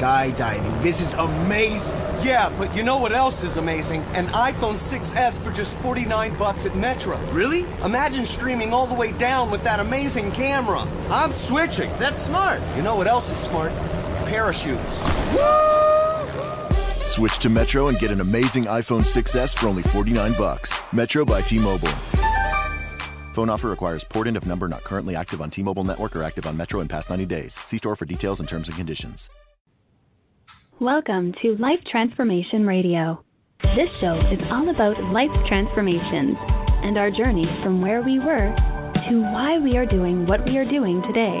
skydiving. This is amazing. Yeah, but you know what else is amazing? An iPhone 6S for just $49 at Metro. Really? Imagine streaming all the way down with that amazing camera. I'm switching. That's smart. You know what else is smart? Parachutes. Switch to Metro and get an amazing iPhone 6S for only $49. Metro by T-Mobile. Phone offer requires port-in of number not currently active on T-Mobile network or active on Metro in past 90 days. See store for details and terms and conditions. Welcome to Life Transformation Radio. This show is all about life transformations and our journey from where we were to why we are doing what we are doing today.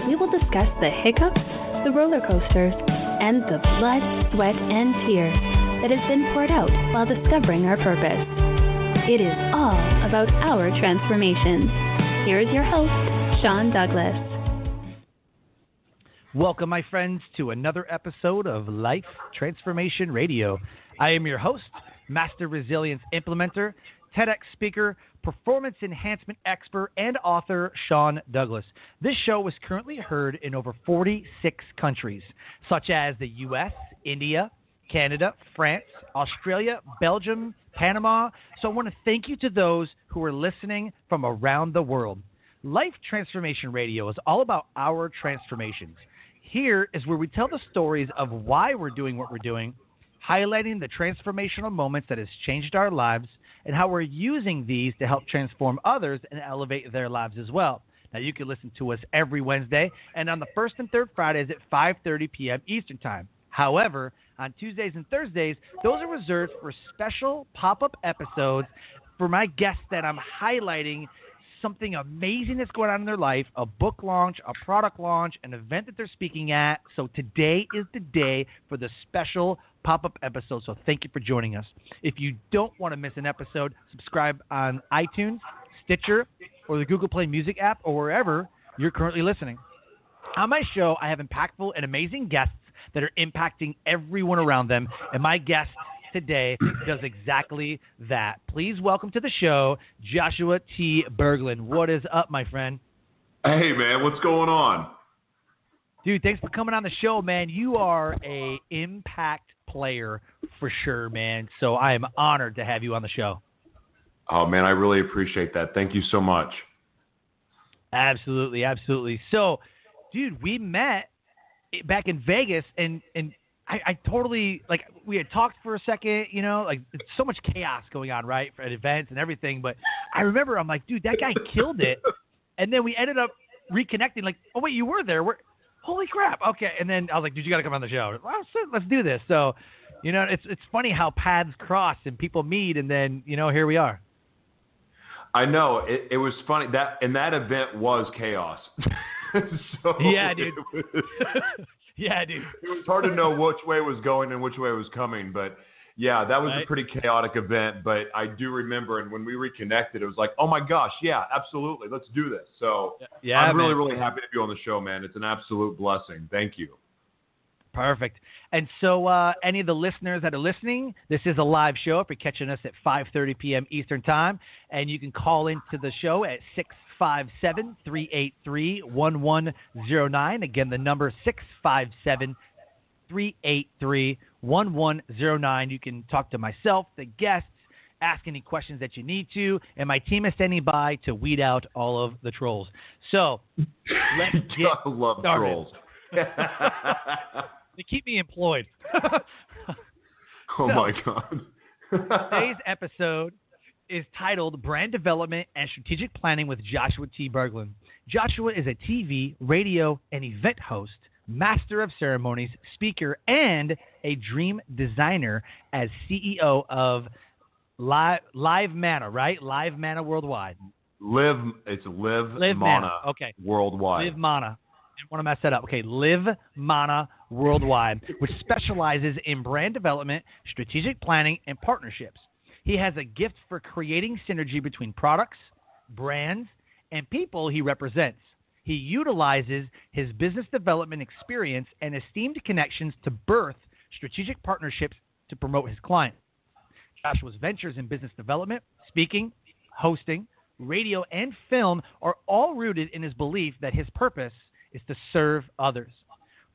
We will discuss the hiccups, the roller coasters, and the blood, sweat, and tears that has been poured out while discovering our purpose. It is all about our transformations. Here is your host, Sean Douglas. Welcome, my friends, to another episode of Life Transformation Radio. I am your host, Master Resilience Implementer, TEDx speaker, performance enhancement expert, and author Sean Douglas. This show is currently heard in over 46 countries, such as the U.S., India, Canada, France, Australia, Belgium, Panama. So I want to thank you to those who are listening from around the world. Life Transformation Radio is all about our transformations. Here is where we tell the stories of why we're doing what we're doing, highlighting the transformational moments that has changed our lives, and how we're using these to help transform others and elevate their lives as well. Now, you can listen to us every Wednesday and on the first and third Fridays at 5:30 p.m. Eastern Time. However, on Tuesdays and Thursdays, those are reserved for special pop-up episodes for my guests that I'm highlighting something amazing that's going on in their life, a book launch, a product launch, an event that they're speaking at. So today is the day for the special pop-up episode. So thank you for joining us. If you don't want to miss an episode, subscribe on iTunes, Stitcher, or the Google Play Music app, or wherever you're currently listening. On my show, I have impactful and amazing guests that are impacting everyone around them, and my guest today does exactly that. Please welcome to the show, Joshua T. Berglan. What is up, my friend? Hey, man, what's going on? Dude, thanks for coming on the show, man. You are a impact player for sure, man. So I am honored to have you on the show. Oh, man, I really appreciate that. Thank you so much. Absolutely, absolutely. So, dude, we met back in Vegas, and I totally, like, we had talked for a second, you know, like, it's so much chaos going on, right, at events and everything, but I remember, I'm like, dude, that guy killed it, and then we ended up reconnecting, like, oh, wait, you were there, holy crap, okay, and then I was like, dude, you got to come on the show. Well, let's do this. So, you know, it's funny how paths cross and people meet, and then, you know, here we are. I know, it was funny, that event was chaos. So yeah, dude. Yeah, dude. It was hard to know which way was going and which way was coming, but yeah, that was a pretty chaotic event. But I do remember, and when we reconnected, it was like, oh my gosh, yeah, absolutely, let's do this. So yeah, I'm really, really happy to be on the show, man. It's an absolute blessing. Thank you. Perfect. And so any of the listeners that are listening, this is a live show. If you're catching us at 5:30 p.m. Eastern Time, and you can call into the show at 657-383-1109. Again, the number 657-383-1109. You can talk to myself, the guests, ask any questions that you need to, and my team is standing by to weed out all of the trolls. So let's get I love started. Trolls. They keep me employed. Oh, my God. Today's episode is titled Brand Development and Strategic Planning with Joshua T. Berglan. Joshua is a TV, radio, and event host, master of ceremonies, speaker, and a dream designer as CEO of Live Mana, right? Live Mana Worldwide. It's Live Mana. Okay. Worldwide. Live Mana. I didn't want to mess that up. Okay, Live Mana Worldwide, which specializes in brand development, strategic planning, and partnerships. He has a gift for creating synergy between products, brands, and people he represents. He utilizes his business development experience and esteemed connections to birth strategic partnerships to promote his clients. Joshua's ventures in business development, speaking, hosting, radio, and film are all rooted in his belief that his purpose is to serve others.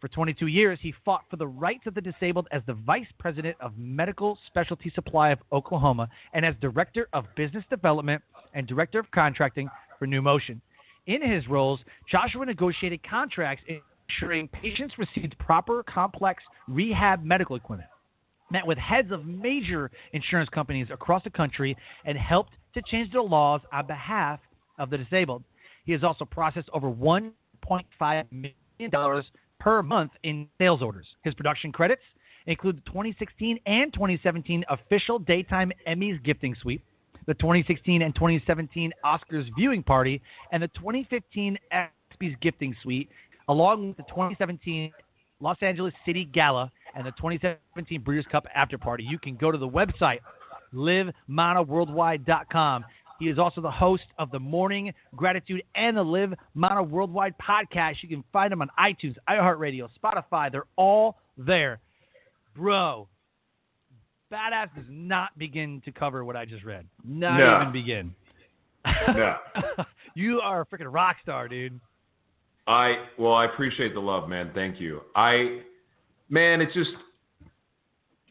For 22 years, he fought for the rights of the disabled as the Vice President of Medical Specialty Supply of Oklahoma and as Director of Business Development and Director of Contracting for New Motion. In his roles, Joshua negotiated contracts ensuring patients received proper, complex rehab medical equipment, met with heads of major insurance companies across the country, and helped to change the laws on behalf of the disabled. He has also processed over $1.5 million per month in sales orders. His production credits include the 2016 and 2017 official Daytime Emmys gifting suite, the 2016 and 2017 Oscars viewing party, and the 2015 ESPYs gifting suite, along with the 2017 Los Angeles City Gala and the 2017 Breeders' Cup after party. You can go to the website, livemonoworldwide.com. He is also the host of the Morning Gratitude and the Live Mono Worldwide podcast. You can find him on iTunes, iHeartRadio, Spotify. They're all there. Bro, Badass does not begin to cover what I just read. Not even begin. No. You are a freaking rock star, dude. I appreciate the love, man. Thank you. It's just,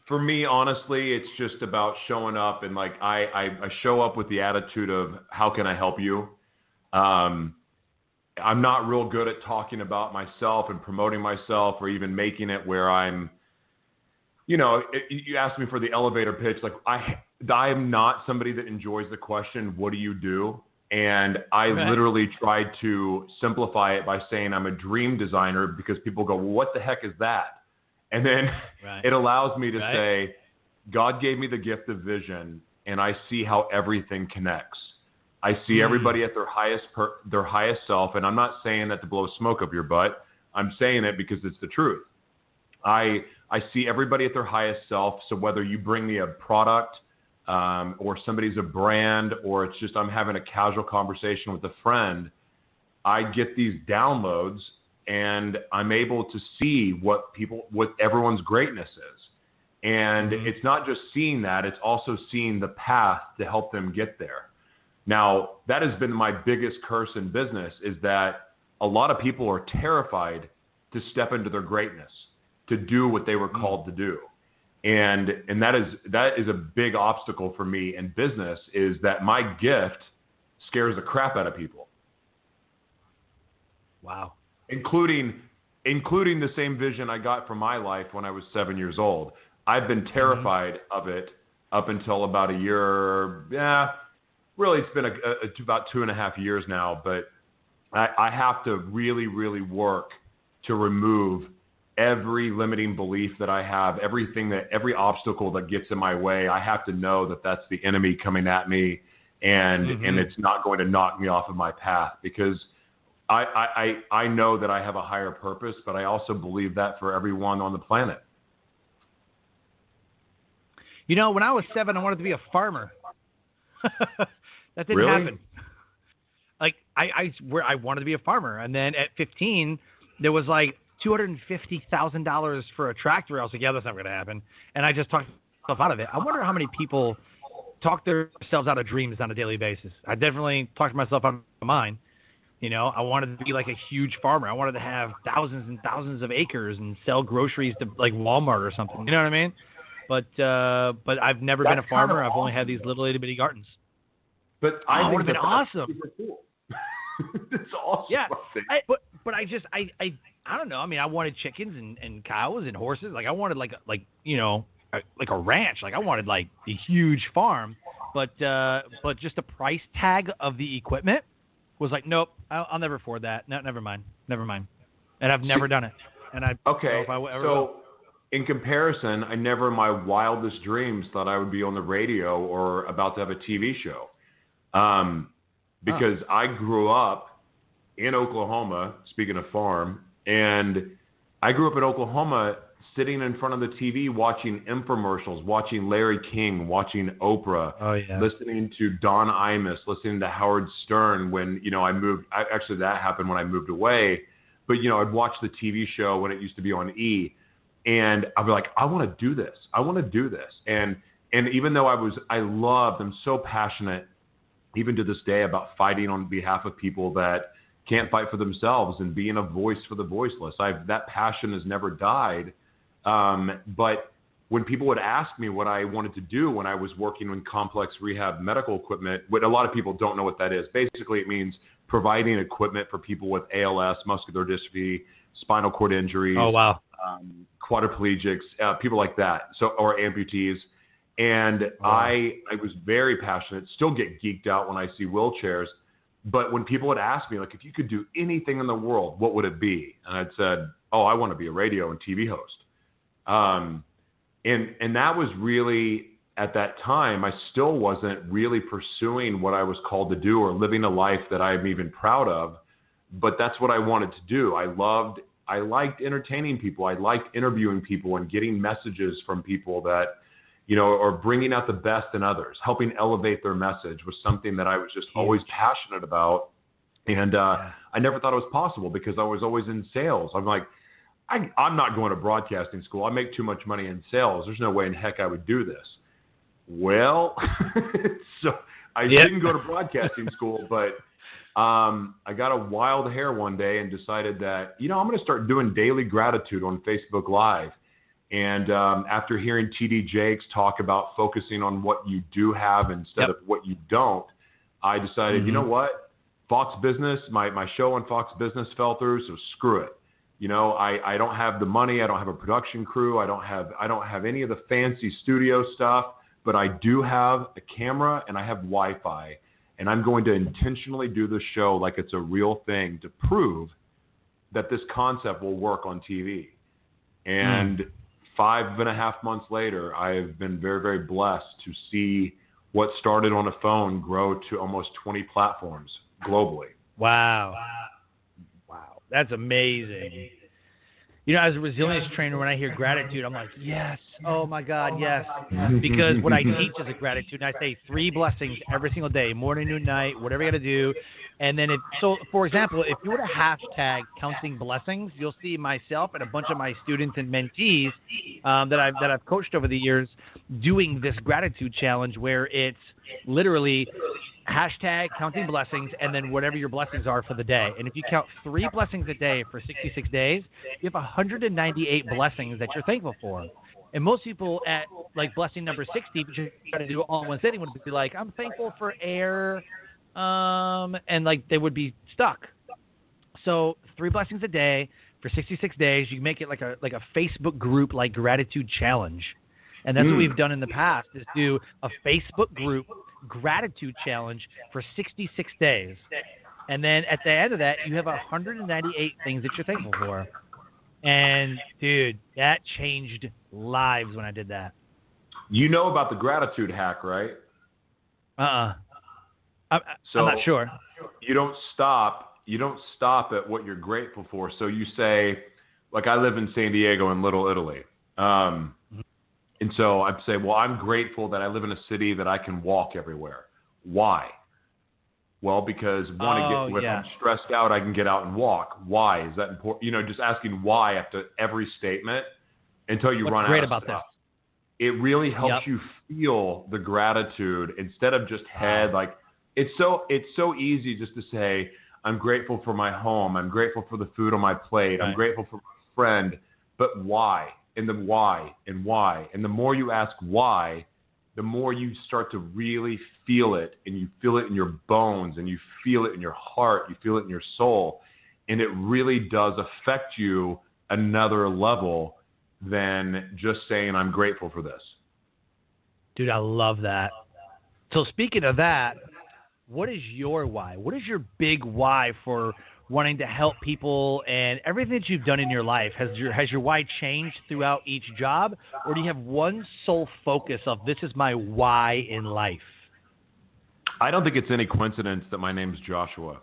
for me, honestly, it's just about showing up, and like I show up with the attitude of how can I help you. I'm not real good at talking about myself and promoting myself, or even making it where I'm, you asked me for the elevator pitch. Like I am not somebody that enjoys the question, what do you do? And I literally tried to simplify it by saying I'm a dream designer, because people go, well, what the heck is that? And then it allows me to say, God gave me the gift of vision, and I see how everything connects. I see everybody at their highest self, and I'm not saying that to blow smoke up your butt. I'm saying it because it's the truth. I see everybody at their highest self. So whether you bring me a product, or somebody's a brand, or it's just I'm having a casual conversation with a friend, I get these downloads, and I'm able to see what everyone's greatness is. And it's not just seeing that, it's also seeing the path to help them get there. Now, that has been my biggest curse in business, is that a lot of people are terrified to step into their greatness, to do what they were called to do. And that is a big obstacle for me in business, is that my gift scares the crap out of people. Wow. Including the same vision I got from my life when I was 7 years old. I've been terrified of it up until about a year. Yeah, really, it's been about 2.5 years now. But I have to really, really work to remove every limiting belief that I have, every obstacle that gets in my way. I have to know that that's the enemy coming at me, and it's not going to knock me off of my path, because I know that I have a higher purpose, but I also believe that for everyone on the planet. When I was 7, I wanted to be a farmer. That didn't happen. Like I wanted to be a farmer, and then at 15, there was like $250,000 for a tractor. I was like, yeah, that's not going to happen, and I just talked myself out of it. I wonder how many people talk themselves out of dreams on a daily basis. I definitely talked myself out of mine. I wanted to be like a huge farmer. I wanted to have thousands and thousands of acres and sell groceries to like Walmart or something. You know what I mean? But I've never been a farmer. I've only had these little itty bitty gardens. But I would have been awesome. Super cool. It's awesome. Yeah. But I don't know. I mean, I wanted chickens and cows and horses. Like I wanted like a ranch. Like I wanted like a huge farm. But just the price tag of the equipment was like, nope, I'll never afford that. No, never mind. And I've never done it. And I don't know if I ever will. In comparison, I never in my wildest dreams thought I would be on the radio or about to have a TV show. Because I grew up in Oklahoma, speaking of farm, and I grew up in Oklahoma sitting in front of the TV watching infomercials, watching Larry King, watching Oprah, listening to Don Imus, listening to Howard Stern when, I moved. Actually, that happened when I moved away. But, I'd watch the TV show when it used to be on E, and I'd be like, I want to do this. I want to do this. And even though I'm so passionate, even to this day, about fighting on behalf of people that can't fight for themselves and being a voice for the voiceless. That passion has never died. But when people would ask me what I wanted to do when I was working in complex rehab medical equipment, what a lot of people don't know what that is. Basically, it means providing equipment for people with ALS, muscular dystrophy, spinal cord injuries, quadriplegics, people like that, or amputees. And I was very passionate, still get geeked out when I see wheelchairs. But when people would ask me, like, if you could do anything in the world, what would it be? And I'd said, I want to be a radio and TV host. And that was really, at that time, I still wasn't really pursuing what I was called to do or living a life that I'm even proud of. But that's what I wanted to do. I liked entertaining people. I liked interviewing people and getting messages from people that, or bringing out the best in others, helping elevate their message was something that I was just always passionate about. And I never thought it was possible because I was always in sales. I'm like, I'm not going to broadcasting school. I make too much money in sales. There's no way in heck I would do this. Well, so I didn't go to broadcasting school, but I got a wild hair one day and decided that, I'm going to start doing daily gratitude on Facebook Live. And after hearing TD Jakes talk about focusing on what you do have instead of what you don't, I decided, you know what? Fox Business, my show on Fox Business fell through, so screw it. I don't have the money. I don't have a production crew. I don't have any of the fancy studio stuff, but I do have a camera and I have Wi-Fi. And I'm going to intentionally do the show like it's a real thing to prove that this concept will work on TV. And 5.5 months later, I have been very, very blessed to see what started on a phone grow to almost 20 platforms globally. Wow. That's amazing. As a resilience trainer, when I hear gratitude, I'm like, yes, oh my God, yes. Because what I teach is a gratitude, and I say 3 blessings every single day, morning, noon, night, whatever you got to do. And then for example, if you were to hashtag counting blessings, you'll see myself and a bunch of my students and mentees that I've coached over the years doing this gratitude challenge where it's literally hashtag counting blessings and then whatever your blessings are for the day. And if you count 3 blessings a day for 66 days, you have 198 blessings that you're thankful for. And most people at like blessing number 60, which you try to do it all in one sitting, would be like, I'm thankful for air, and like they would be stuck. So 3 blessings a day for 66 days, you make it like a Facebook group like gratitude challenge. And that's what we've done in the past is do a Facebook group gratitude challenge for 66 days. And then at the end of that, you have 198 things that you're thankful for. And, dude, that changed lives when I did that. You know about the gratitude hack, right? I'm not sure. You don't stop at what you're grateful for. So you say, like I live in San Diego in Little Italy. And so I'd say, well, I'm grateful that I live in a city that I can walk everywhere. Why? Well, because when I'm stressed out, I can get out and walk. Why is that important? Just asking why after every statement until you run out of stuff. What's great about that? It really helps you feel the gratitude instead of just head. Like it's so easy just to say, I'm grateful for my home. I'm grateful for the food on my plate. Right. I'm grateful for my friend. But why? And then why? And why? And the more you ask why, the more you start to really feel it, and you feel it in your bones, and you feel it in your heart, you feel it in your soul, and it really does affect you another level than just saying, I'm grateful for this. Dude, I love that. So speaking of that, what is your why? What is your big why for wanting to help people and everything that you've done in your life? Has your why changed throughout each job, or do you have one sole focus of this is my why in life? I don't think it's any coincidence that my name's Joshua.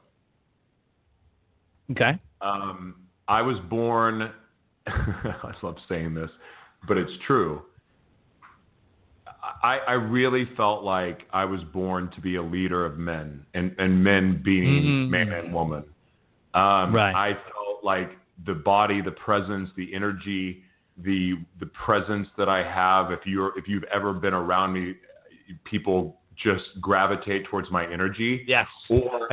Okay. I was born, I love saying this, but it's true. I really felt like I was born to be a leader of men, and men being man and woman. Right. I felt like the body, the presence, the energy, the presence that I have. If you've ever been around me, people just gravitate towards my energy. Yes. Or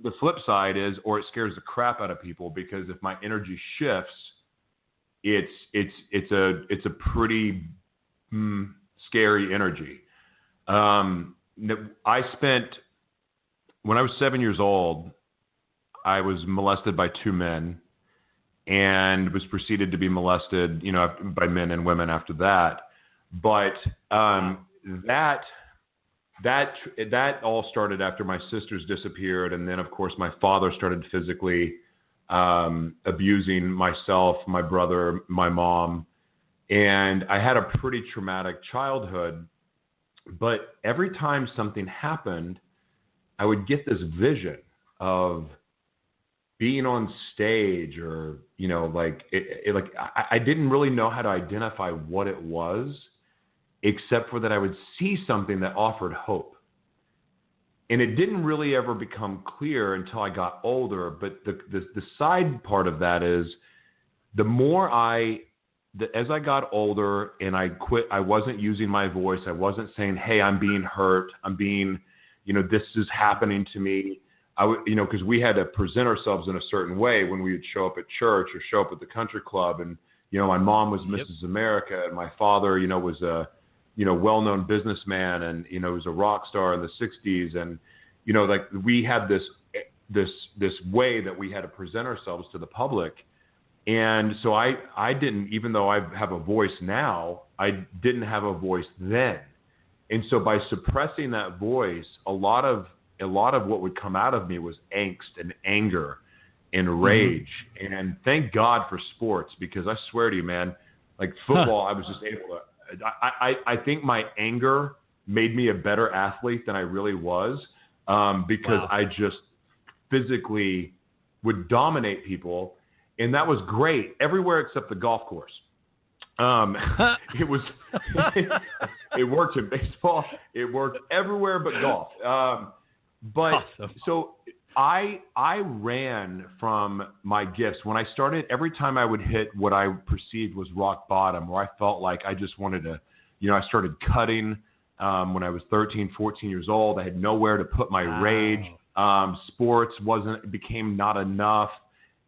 the flip side is, or it scares the crap out of people, because if my energy shifts, it's a pretty scary energy. I spent, when I was 7 years old, I was molested by two men, and was proceeded to be molested, by men and women after that. But that all started after my sisters disappeared, and then of course my father started physically abusing myself, my brother, my mom, and I had a pretty traumatic childhood. But every time something happened, I would get this vision of being on stage, or I didn't really know how to identify what it was, except for that I would see something that offered hope. And it didn't really ever become clear until I got older. But the side part of that is, the more as I got older and I quit, I wasn't using my voice. I wasn't saying, hey, I'm being hurt. I'm being, this is happening to me. I would, because we had to present ourselves in a certain way when we would show up at church or show up at the country club. And, my mom was Mrs. America, and my father, was a, well-known businessman, and, was a rock star in the 60s. And, we had this way that we had to present ourselves to the public. And so I didn't, even though I have a voice now, I didn't have a voice then. And so by suppressing that voice, a lot of what would come out of me was angst and anger and rage. Mm-hmm. And thank God for sports, because I swear to you, man, like football, I was just able to, I think my anger made me a better athlete than I really was, because I just physically would dominate people. And that was great everywhere except the golf course. It was, it worked in baseball. It worked everywhere but golf. But awesome. So I ran from my gifts. When I started, every time I would hit what I perceived was rock bottom, where I felt like I just wanted to, I started cutting when I was 13, 14 years old. I had nowhere to put my rage. Sports became not enough.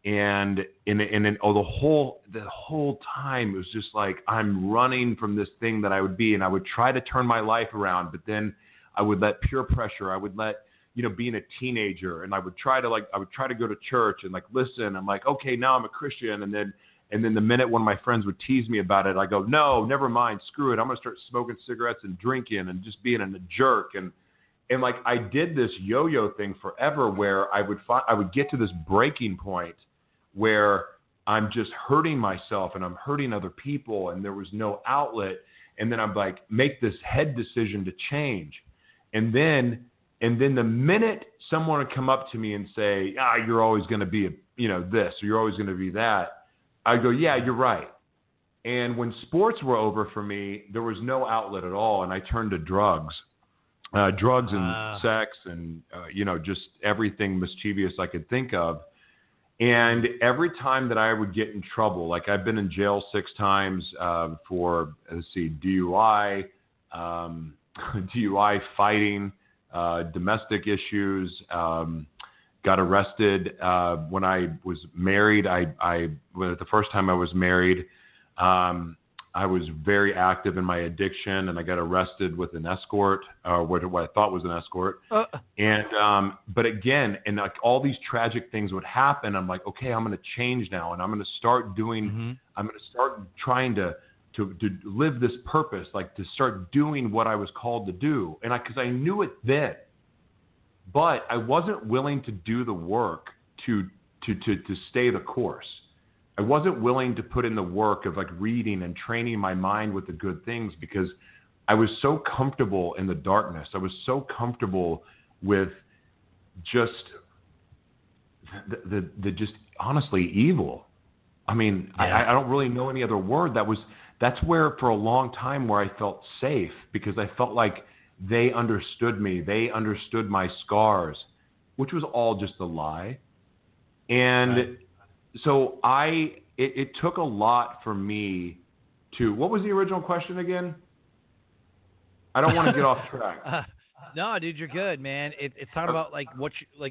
And the whole time it was just like, I'm running from this thing that I would be, and I would try to turn my life around, but then I would let peer pressure, I would let, being a teenager, and I would try to go to church and listen. I'm like, okay, now I'm a Christian. And then the minute one of my friends would tease me about it, I go, no, never mind, screw it. I'm going to start smoking cigarettes and drinking and just being a jerk. And I did this yo-yo thing forever, where I would get to this breaking point where I'm just hurting myself and I'm hurting other people, and there was no outlet. And then I'm like, make this head decision to change. And then the minute someone would come up to me and say, you're always going to be this, or you're always going to be that, I go, yeah, you're right. And when sports were over for me, there was no outlet at all. And I turned to drugs and sex and, just everything mischievous I could think of. And every time that I would get in trouble, like I've been in jail 6 times for, DUI, DUI fighting, domestic issues, got arrested when I was married. The first time I was married, I was very active in my addiction, and I got arrested with an escort, what I thought was an escort. But again, and all these tragic things would happen. I'm like, okay, I'm going to change now, and I'm going to start doing. I'm going to start trying to live this purpose, to start doing what I was called to do, and because I knew it then, but I wasn't willing to do the work to stay the course. I wasn't willing to put in the work of reading and training my mind with the good things, because I was so comfortable in the darkness. I was so comfortable with just the just honestly evil. I mean, I don't really know any other word. That's where for a long time where I felt safe, because I felt like they understood me. They understood my scars, which was all just a lie. And so it took a lot for me to, what was the original question again? I don't want to get off track. No, dude, you're good, man. It's talking about like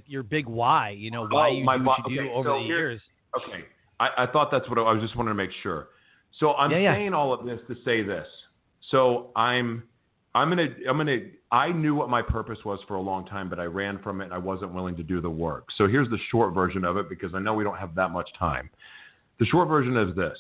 your big why. You know, why you do what you do over the years. Okay, I thought that's what I was just wanting to make sure. So I'm saying all of this to say this. So I knew what my purpose was for a long time, but I ran from it and I wasn't willing to do the work. So here's the short version of it, because I know we don't have that much time. The short version is this.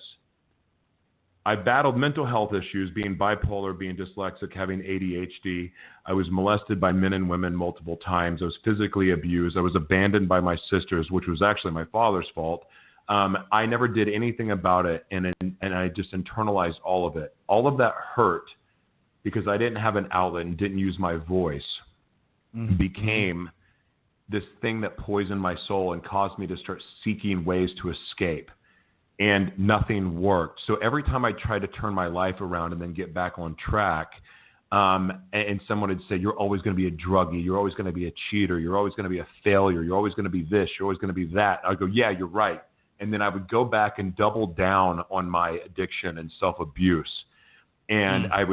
I battled mental health issues, being bipolar, being dyslexic, having ADHD. I was molested by men and women multiple times. I was physically abused. I was abandoned by my sisters, which was actually my father's fault. I never did anything about it, and I just internalized all of it. All of that hurt because I didn't have an outlet and didn't use my voice, became this thing that poisoned my soul and caused me to start seeking ways to escape. And nothing worked. So every time I tried to turn my life around and then get back on track, and someone would say, you're always going to be a druggie, you're always going to be a cheater, you're always going to be a failure, you're always going to be this, you're always going to be that. I'd go, yeah, you're right. And then I would go back and double down on my addiction and self-abuse. And I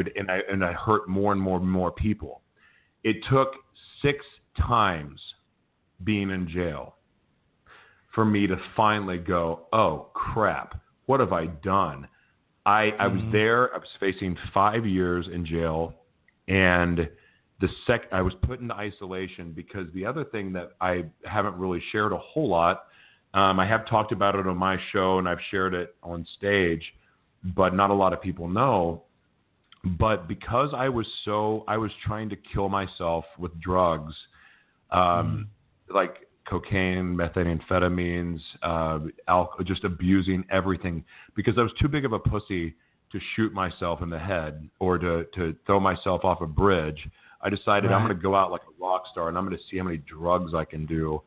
hurt more and more people. It took 6 times being in jail for me to finally go, oh, crap, what have I done? I was there. I was facing 5 years in jail, and I was put into isolation because the other thing that I haven't really shared a whole lot, I have talked about it on my show, and I've shared it on stage, but not a lot of people know. But because I was trying to kill myself with drugs, like cocaine, methamphetamines, alcohol, just abusing everything, because I was too big of a pussy to shoot myself in the head or to throw myself off a bridge. I decided I'm going to go out like a rock star, and I'm going to see how many drugs I can do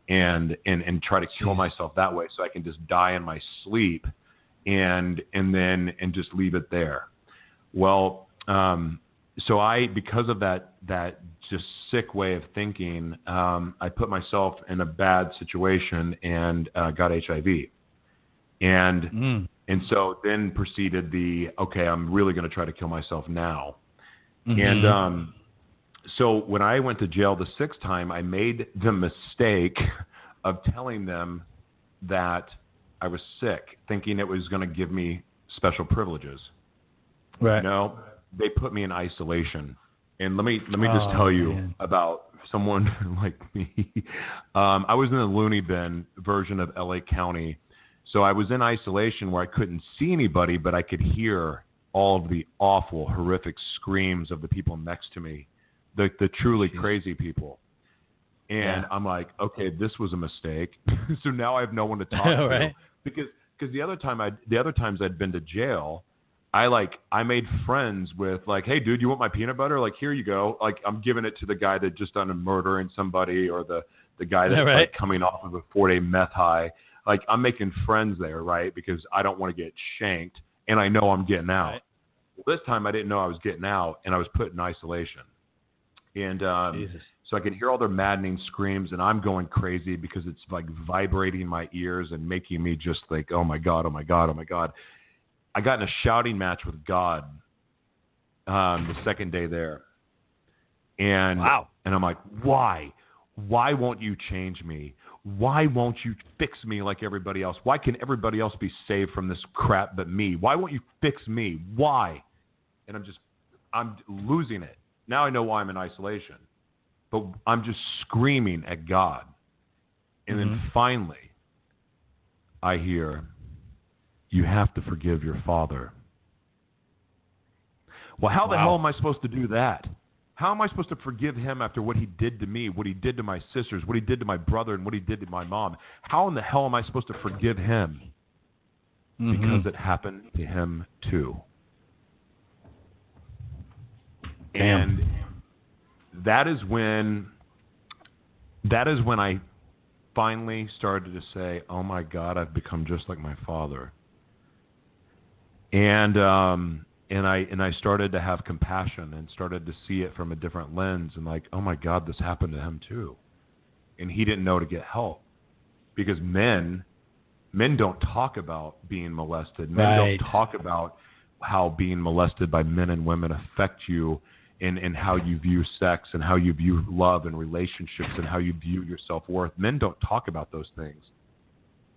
and try to kill myself that way, so I can just die in my sleep and just leave it there. Well, so because of that just sick way of thinking, I put myself in a bad situation and got HIV. And so then proceeded I'm really going to try to kill myself now. And so when I went to jail the 6th time, I made the mistake of telling them that I was sick, thinking it was going to give me special privileges. Right. No, they put me in isolation. And let me just tell you about someone like me. I was in the loony bin version of LA County. So I was in isolation where I couldn't see anybody, but I could hear all of the awful, horrific screams of the people next to me, the truly crazy people. And I'm like, okay, this was a mistake. So now I have no one to talk to. Because the other times I'd been to jail, I made friends with, like, hey, dude, you want my peanut butter? Like, here you go. Like, I'm giving it to the guy that just done a murdering somebody, or the guy that's like coming off of a 4-day meth high. Like, I'm making friends there, right? Because I don't want to get shanked, and I know I'm getting out. Right. Well, this time I didn't know I was getting out, and I was put in isolation. And so I could hear all their maddening screams, and I'm going crazy because it's like vibrating my ears and making me just like, oh my God, oh my God, oh my God. I got in a shouting match with God the 2nd day there. And and I'm like, why? Why won't you change me? Why won't you fix me like everybody else? Why can everybody else be saved from this crap but me? Why won't you fix me? Why? And I'm losing it. Now I know why I'm in isolation. But I'm just screaming at God. And then finally, I hear, you have to forgive your father. Well, how the hell am I supposed to do that? How am I supposed to forgive him after what he did to me, what he did to my sisters, what he did to my brother, and what he did to my mom? How in the hell am I supposed to forgive him? Because it happened to him too. And that is when I finally started to say, oh my God, I've become just like my father. And I started to have compassion and started to see it from a different lens, and like, oh my God, this happened to him too. And he didn't know to get help, because men don't talk about being molested. Men don't talk about how being molested by men and women affect you in how you view sex and how you view love and relationships and how you view your self-worth. Men don't talk about those things.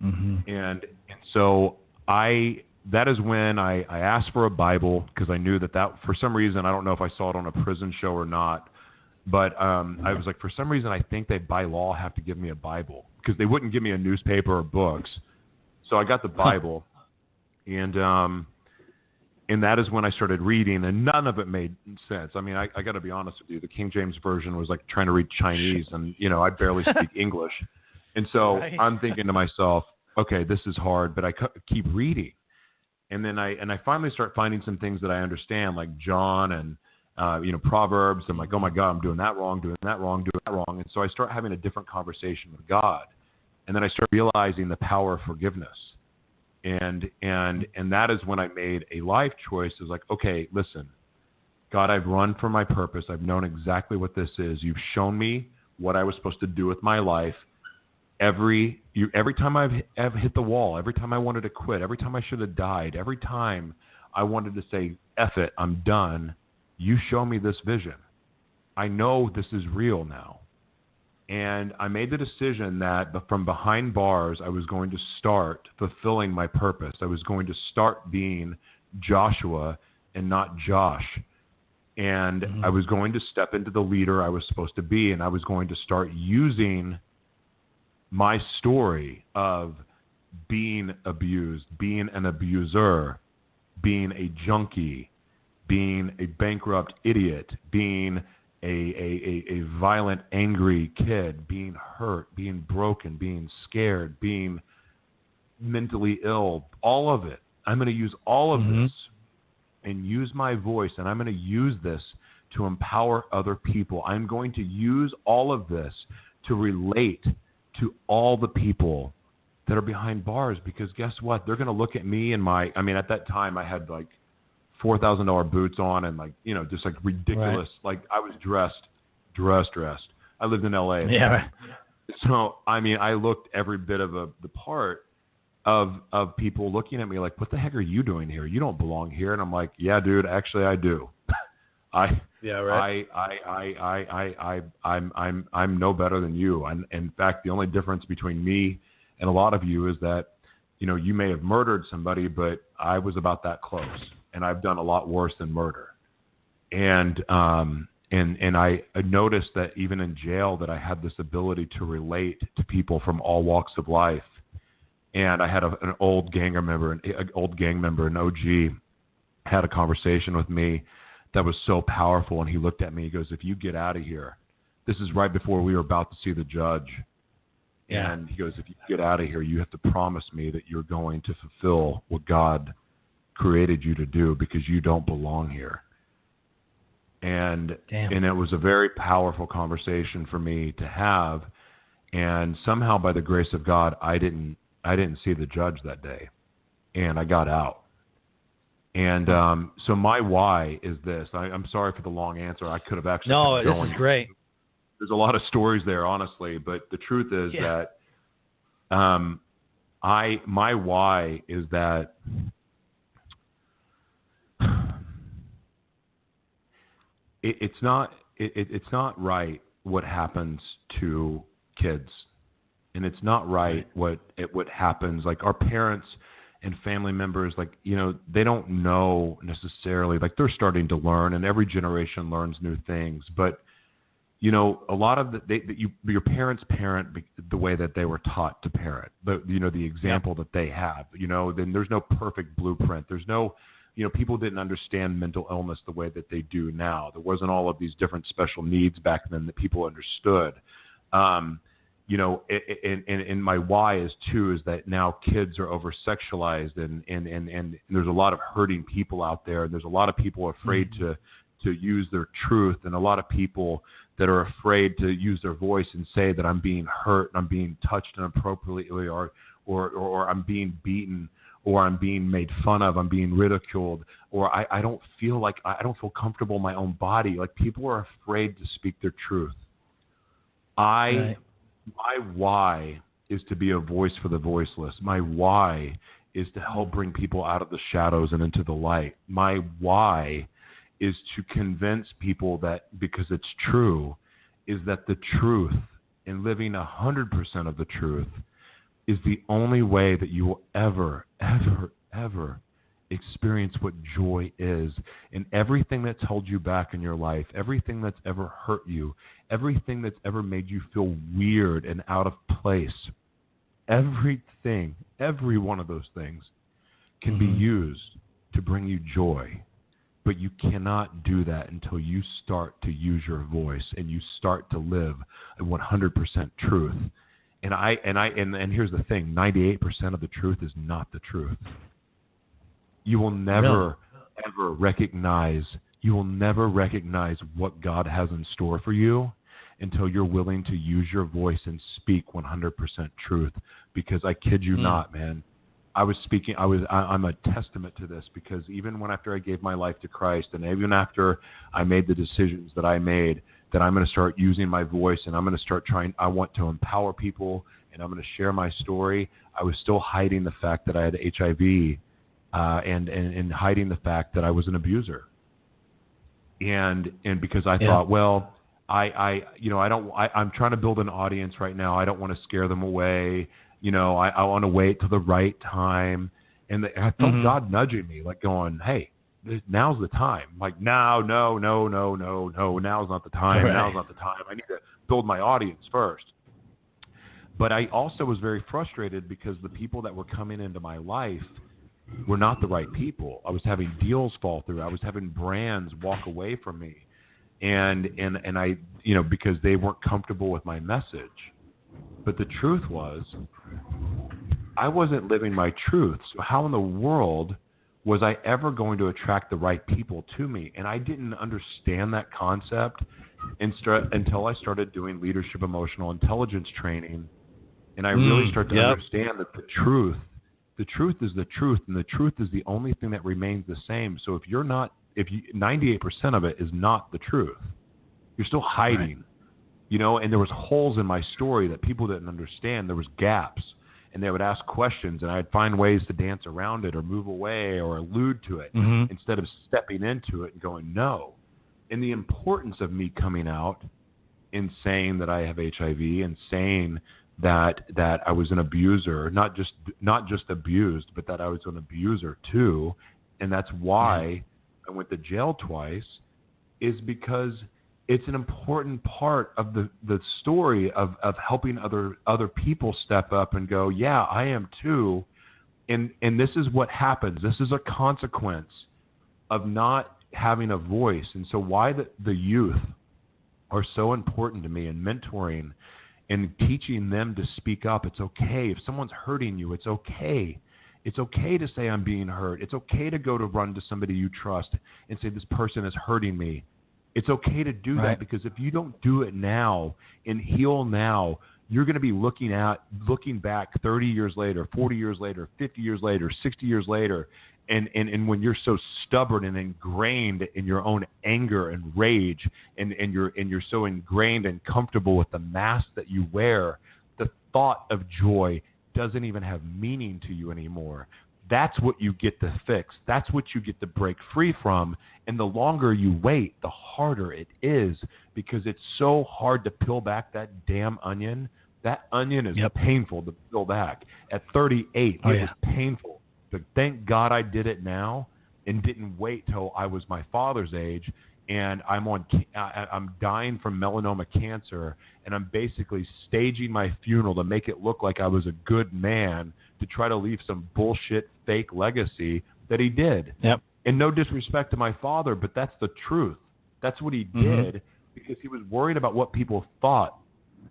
Mm-hmm. And so that is when I asked for a Bible, because I knew that for some reason, I don't know if I saw it on a prison show or not, but I was like, for some reason, I think they by law have to give me a Bible, because they wouldn't give me a newspaper or books. So I got the Bible, and that is when I started reading, and none of it made sense. I mean, I got to be honest with you. The King James Version was like trying to read Chinese, and, I barely speak English. And so I'm thinking to myself, okay, this is hard, but I keep reading. And then I finally start finding some things that I understand, like John and, Proverbs. I'm like, oh my God, I'm doing that wrong. And so I start having a different conversation with God. And then I start realizing the power of forgiveness. And that is when I made a life choice. It was like, okay, listen, God, I've run for my purpose. I've known exactly what this is. You've shown me what I was supposed to do with my life. Every time I've hit the wall, every time I wanted to quit, every time I should have died, every time I wanted to say, F it, I'm done, you show me this vision. I know this is real now. And I made the decision that from behind bars, I was going to start fulfilling my purpose. I was going to start being Joshua and not Josh. And I was going to step into the leader I was supposed to be, and I was going to start using my story of being abused, being an abuser, being a junkie, being a bankrupt idiot, being a violent, angry kid, being hurt, being broken, being scared, being mentally ill, all of it. I'm going to use all of this and use my voice, and I'm going to use this to empower other people. I'm going to use all of this to relate to all the people that are behind bars, because guess what? They're going to look at me and at that time I had like $4,000 boots on and just like ridiculous. Right. Like I was dressed. I lived in LA. Yeah. Right. So, I looked every bit of the part of people looking at me like, what the heck are you doing here? You don't belong here. And I'm like, yeah, dude, actually I do. I'm no better than you. And in fact, the only difference between me and a lot of you is that, you may have murdered somebody, but I was about that close, and I've done a lot worse than murder. And I noticed that even in jail that I had this ability to relate to people from all walks of life. And I had an old gang member, an OG, had a conversation with me that was so powerful, and he looked at me. He goes, if you get out of here, this is right before we were about to see the judge. Yeah. And he goes, if you get out of here, you have to promise me that you're going to fulfill what God created you to do, because you don't belong here. And it was a very powerful conversation for me to have. And somehow, by the grace of God, I didn't see the judge that day, and I got out. And so my why is this. I'm sorry for the long answer. I could have actually kept going. This is great. There's a lot of stories there, honestly, but the truth is that my why is that it's not right what happens to kids, and it's not right what happens. Like our parents and family members, they don't know necessarily. Like they're starting to learn, and every generation learns new things. But a lot of your parents parent the way that they were taught to parent. The example that they have. Then there's no perfect blueprint. There's no, people didn't understand mental illness the way that they do now. There wasn't all of these different special needs back then that people understood. And my why is that now kids are over sexualized, and there's a lot of hurting people out there, and there's a lot of people afraid to use their truth, and a lot of people that are afraid to use their voice and say that I'm being hurt, I'm being touched inappropriately, or I'm being beaten, or I'm being made fun of, I'm being ridiculed, or I don't feel comfortable in my own body. Like people are afraid to speak their truth. My why is to be a voice for the voiceless. My why is to help bring people out of the shadows and into the light. My why is to convince people that, because it's true, is that the truth and living 100% of the truth is the only way that you will ever, ever, ever experience what joy is. And everything that's held you back in your life, everything that's ever hurt you, everything that's ever made you feel weird and out of place, everything, every one of those things can be used to bring you joy. But you cannot do that until you start to use your voice and you start to live a 100% truth. And here's the thing, 98% of the truth is not the truth. You will never, ever recognize what God has in store for you until you're willing to use your voice and speak 100% truth. Because I kid you not, man, I'm a testament to this, because even after I gave my life to Christ, and even after I made the decisions that I made, that I'm going to start using my voice and I'm going to start I want to empower people and I'm going to share my story, I was still hiding the fact that I had HIV and hiding the fact that I was an abuser. And because I thought, well, I'm trying to build an audience right now. I don't want to scare them away. I want to wait till the right time. And I felt God nudging me, like going, hey, now's the time. Like, no, now's not the time. Right. Now's not the time. I need to build my audience first. But I also was very frustrated because the people that were coming into my life were not the right people. I was having deals fall through. I was having brands walk away from me. And I, because they weren't comfortable with my message. But the truth was, I wasn't living my truth. So how in the world was I ever going to attract the right people to me? And I didn't understand that concept until I started doing leadership emotional intelligence training. And I really started to understand that the truth is the truth, and the truth is the only thing that remains the same. So if 98% of it is not the truth, you're still hiding. Right. And there was holes in my story that people didn't understand. There was gaps, and they would ask questions, and I'd find ways to dance around it or move away or allude to it instead of stepping into it and going, no. And the importance of me coming out and saying that I have HIV and saying that I was an abuser, not just abused, but that I was an abuser too, and that's why I went to jail twice, is because it's an important part of the story of helping other people step up and go, yeah, I am too. And this is what happens. This is a consequence of not having a voice. And so why the youth are so important to me, and mentoring and teaching them to speak up. It's okay. If someone's hurting you, it's okay. It's okay to say I'm being hurt. It's okay to go to run to somebody you trust and say this person is hurting me. It's okay to do that, because if you don't do it now and heal now, you're going to be looking back 30 years later, 40 years later, 50 years later, 60 years later, and when you're so stubborn and ingrained in your own anger and rage, and you're so ingrained and comfortable with the mask that you wear, the thought of joy doesn't even have meaning to you anymore. That's what you get to fix. That's what you get to break free from. And the longer you wait, the harder it is, because it's so hard to peel back that damn onion. That onion is painful to peel back. At 38, it was painful. But thank God I did it now and didn't wait till I was my father's age. And I'm dying from melanoma cancer, and I'm basically staging my funeral to make it look like I was a good man, to try to leave some bullshit fake legacy that he did. Yep. And no disrespect to my father, but that's the truth. That's what he did, because he was worried about what people thought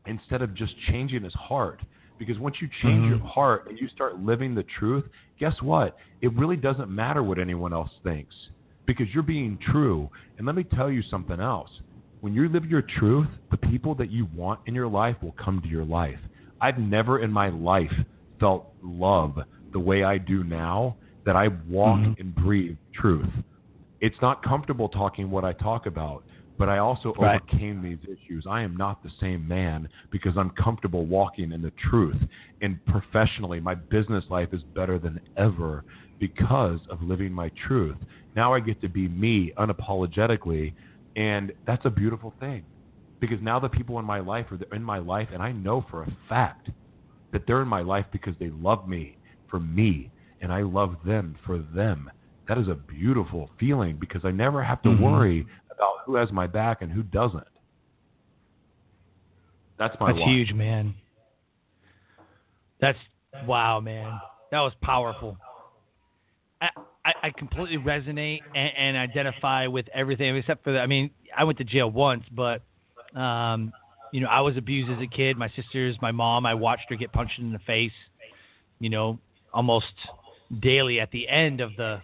instead of just changing his heart. Because once you change your heart and you start living the truth, guess what? It really doesn't matter what anyone else thinks, because you're being true. And let me tell you something else. When you live your truth, the people that you want in your life will come to your life. I've never in my life felt love the way I do now, that I walk and breathe truth. It's not comfortable talking what I talk about, but I also overcame these issues. I am not the same man because I'm comfortable walking in the truth. And professionally, my business life is better than ever because of living my truth. Now I get to be me unapologetically, and that's a beautiful thing. Because now the people in my life are in my life, and I know for a fact that they're in my life because they love me for me, and I love them for them. That is a beautiful feeling because I never have to worry about who has my back and who doesn't. That's my That's why. huge, man. Wow, man. That was powerful. I completely resonate and identify with everything except for I mean, I went to jail once, but you know, I was abused as a kid. My sisters, my mom, I watched her get punched in the face, you know, almost daily at the end of the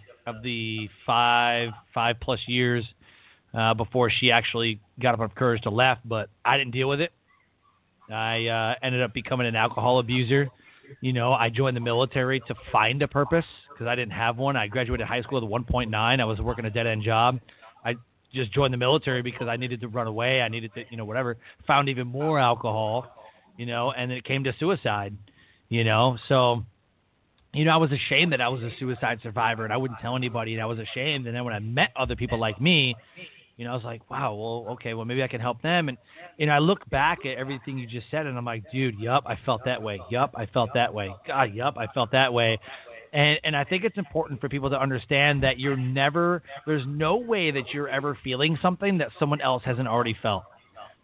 5+ years before she actually got up enough courage to laugh. But I didn't deal with it. I ended up becoming an alcohol abuser. You know, I joined the military to find a purpose because I didn't have one. I graduated high school with a 1.9. I was working a dead-end job. I just joined the military because I needed to run away. I needed to, you know, whatever. Found even more alcohol, you know, and it came to suicide, you know. So, you know, I was ashamed that I was a suicide survivor, and I wouldn't tell anybody, and I was ashamed. And then when I met other people like me, you know, I was like, wow, well, okay, well, maybe I can help them. And, you know, I look back at everything you just said, and I'm like, dude, yup, I felt that way. Yup, I felt that way. God, yup, I felt that way. And I think it's important for people to understand that there's no way that you're ever feeling something that someone else hasn't already felt.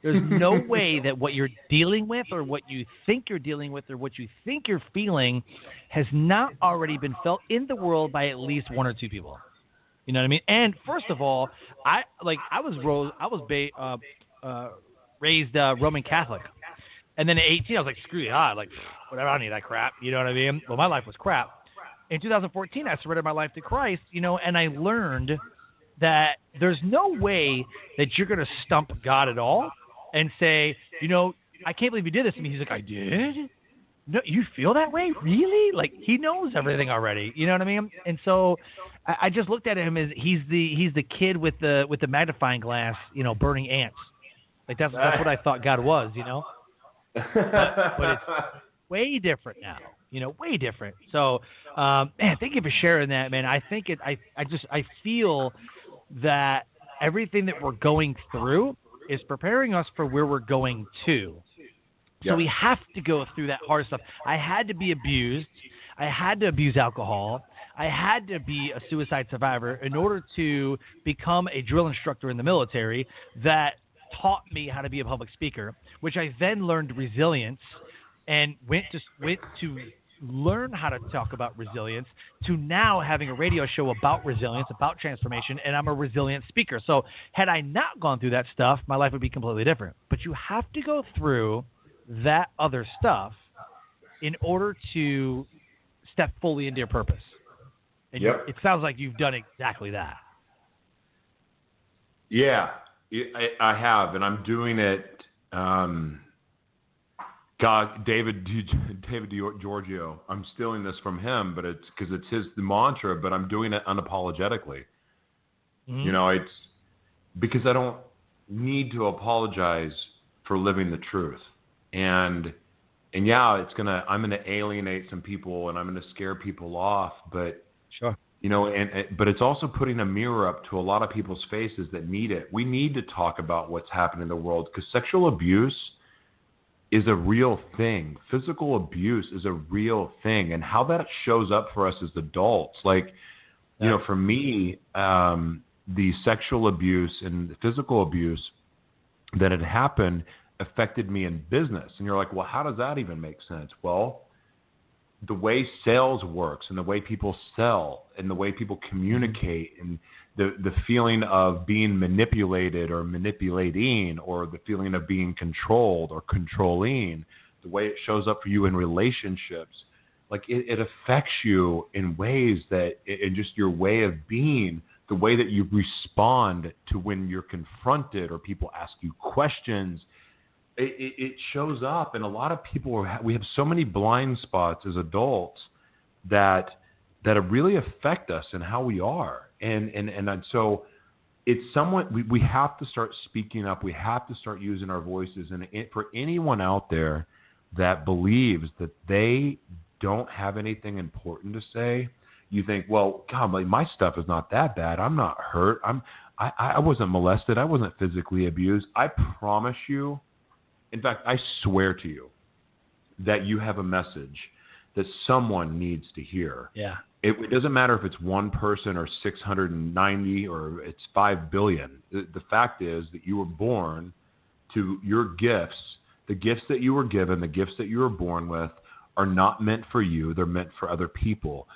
There's no way that what you're dealing with or what you think you're dealing with or what you think you're feeling has not already been felt in the world by at least one or two people. You know what I mean? And first of all, I was raised Roman Catholic, and then at 18 I was like, screw God, like whatever, I don't need that crap. You know what I mean? Well, my life was crap. In 2014, I surrendered my life to Christ, you know, and I learned that there's no way that you're going to stump God at all and say, you know, I can't believe you did this to me. He's like, I did? No, you feel that way? Really? Like, he knows everything already. You know what I mean? And so I just looked at him as he's the kid with the magnifying glass, you know, burning ants. Like, that's what I thought God was, you know? But it's way different now. You know, way different. So, man, thank you for sharing that, man. I think I feel that everything that we're going through is preparing us for where we're going to. So we have to go through that hard stuff. I had to be abused. I had to abuse alcohol. I had to be a suicide survivor in order to become a drill instructor in the military that taught me how to be a public speaker, which I then learned resilience and went to learn how to talk about resilience to now having a radio show about resilience, about transformation, and I'm a resilient speaker. So had I not gone through that stuff, my life would be completely different. But you have to go through that other stuff in order to step fully into your purpose. And it sounds like you've done exactly that. Yeah, I have, and I'm doing it. David Giorgio. I'm stealing this from him, but it's because it's his mantra. But I'm doing it unapologetically. Mm-hmm. You know, it's because I don't need to apologize for living the truth. And yeah, I'm gonna alienate some people, and I'm gonna scare people off. But sure, you know, but it's also putting a mirror up to a lot of people's faces that need it. We need to talk about what's happening in the world because sexual abuse is a real thing. Physical abuse is a real thing, and how that shows up for us as adults. Like, you know, for me, the sexual abuse and the physical abuse that had happened affected me in business. And you're like, well, how does that even make sense? Well, the way sales works and the way people sell and the way people communicate and the feeling of being manipulated or manipulating or the feeling of being controlled or controlling, the way it shows up for you in relationships, like it affects you in ways that, in just your way of being, the way that you respond to when you're confronted or people ask you questions, it shows up. And a lot of people, we have so many blind spots as adults that really affect us and how we are. And so it's somewhat, we have to start speaking up. We have to start using our voices. And for anyone out there that believes that they don't have anything important to say, you think, well, God, my stuff is not that bad. I'm not hurt. I wasn't molested. I wasn't physically abused. I promise you, in fact, I swear to you that you have a message that someone needs to hear. Yeah. It doesn't matter if it's one person or 690 or it's 5 billion. The fact is that you were born to your gifts. The gifts that you were given, the gifts that you were born with are not meant for you. They're meant for other people.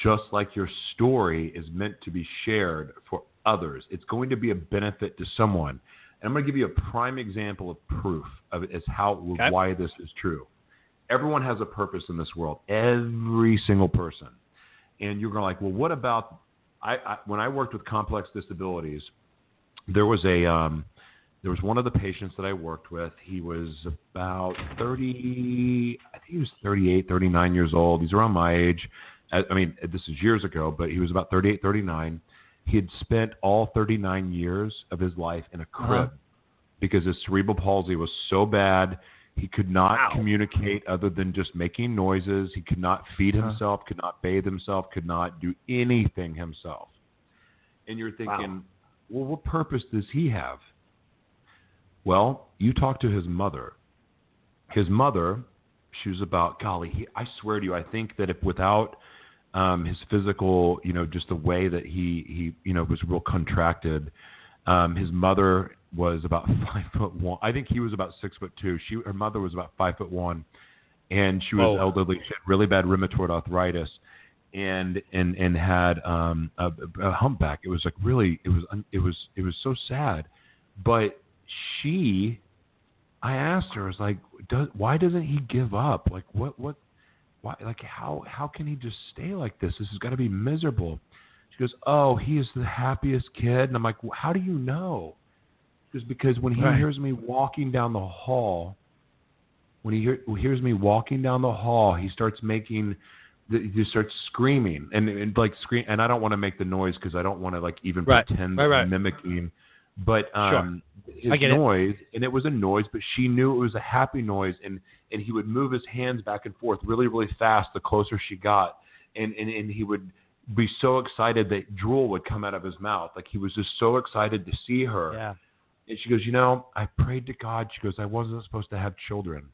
Just like your story is meant to be shared for others. It's going to be a benefit to someone. And I'm going to give you a prime example of proof of it as why this is true. Everyone has a purpose in this world. Every single person. And you're going like, well, what about when I worked with complex disabilities, there was one of the patients that I worked with. He was about 30, I think he was 38, 39 years old. He's around my age. I mean, this is years ago, but he was about 38, 39. He had spent all 39 years of his life in a crib because his cerebral palsy was so bad. He could not communicate other than just making noises. He could not feed himself, could not bathe himself, could not do anything himself. And you're thinking, well, what purpose does he have? Well, you talk to his mother. His mother, she was about, I swear to you, I think that if without his physical, just the way that he was real contracted, his mother was about 5'1". I think he was about 6'2". Her mother was about 5'1", and she was elderly. She had really bad rheumatoid arthritis, and had a humpback. It was like really, it was so sad. But I asked her, I was like, why doesn't he give up? Like why? Like how can he just stay like this? This has got to be miserable. She goes, oh, he is the happiest kid. And I'm like, well, how do you know? She goes, because when he hears me walking down the hall, hears me walking down the hall, he starts he starts screaming and like scream. And I don't want to make the noise because I don't want to like even pretend that I'm mimicking. But his noise, and it was a noise, but she knew it was a happy noise, and he would move his hands back and forth really, really fast the closer she got, and he would be so excited that drool would come out of his mouth. Like he was just so excited to see her. Yeah. And she goes, I prayed to God. She goes, I wasn't supposed to have children,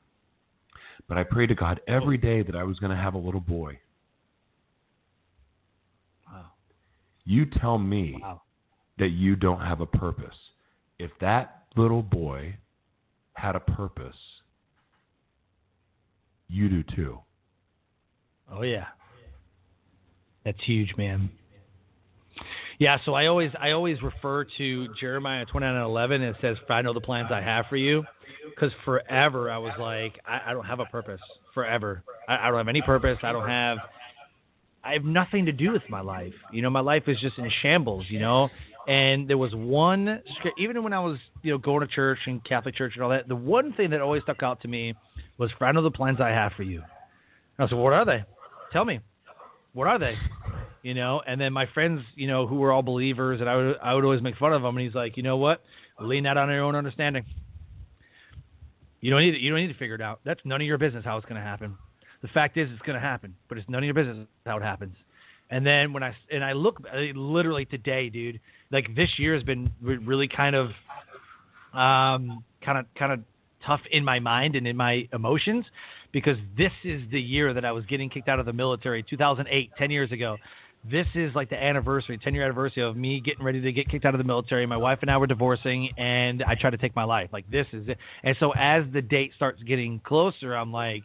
but I prayed to God every day that I was going to have a little boy. Wow. You tell me that you don't have a purpose. If that little boy had a purpose, you do too. Oh yeah. That's huge, man. Yeah, so I always refer to Jeremiah 29:11. It says, "For I know the plans I have for you." Because forever I was like, I don't have a purpose. Forever. I don't have any purpose. I have nothing to do with my life. My life is just in shambles, And there was one, even when I was, going to church and Catholic church and all that, the one thing that always stuck out to me was, "For I know the plans I have for you." And I said, "What are they? Tell me. What are they?" And then my friends, who were all believers, and I would always make fun of them. And he's like, "You know what? Lean that on your own understanding. You don't need to figure it out. That's none of your business how it's going to happen. The fact is, it's going to happen, but it's none of your business how it happens." And then when I look literally today, dude, like this year has been really kind of tough in my mind and in my emotions, because this is the year that I was getting kicked out of the military, 2008, 10 years ago. This is like the 10-year anniversary of me getting ready to get kicked out of the military. My wife and I were divorcing, and I tried to take my life. Like, this is it. And so as the date starts getting closer, I'm like,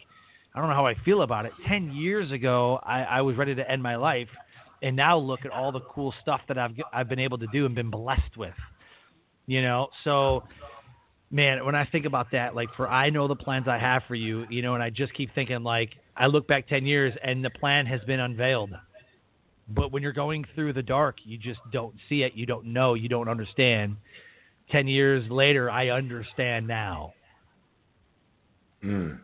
I don't know how I feel about it. 10 years ago, I was ready to end my life, and now look at all the cool stuff that I've been able to do and been blessed with. So, man, when I think about that, like, for I know the plans I have for you, and I just keep thinking, like, I look back 10 years and the plan has been unveiled. But when you're going through the dark, you just don't see it. You don't know. You don't understand. 10 years later, I understand now. I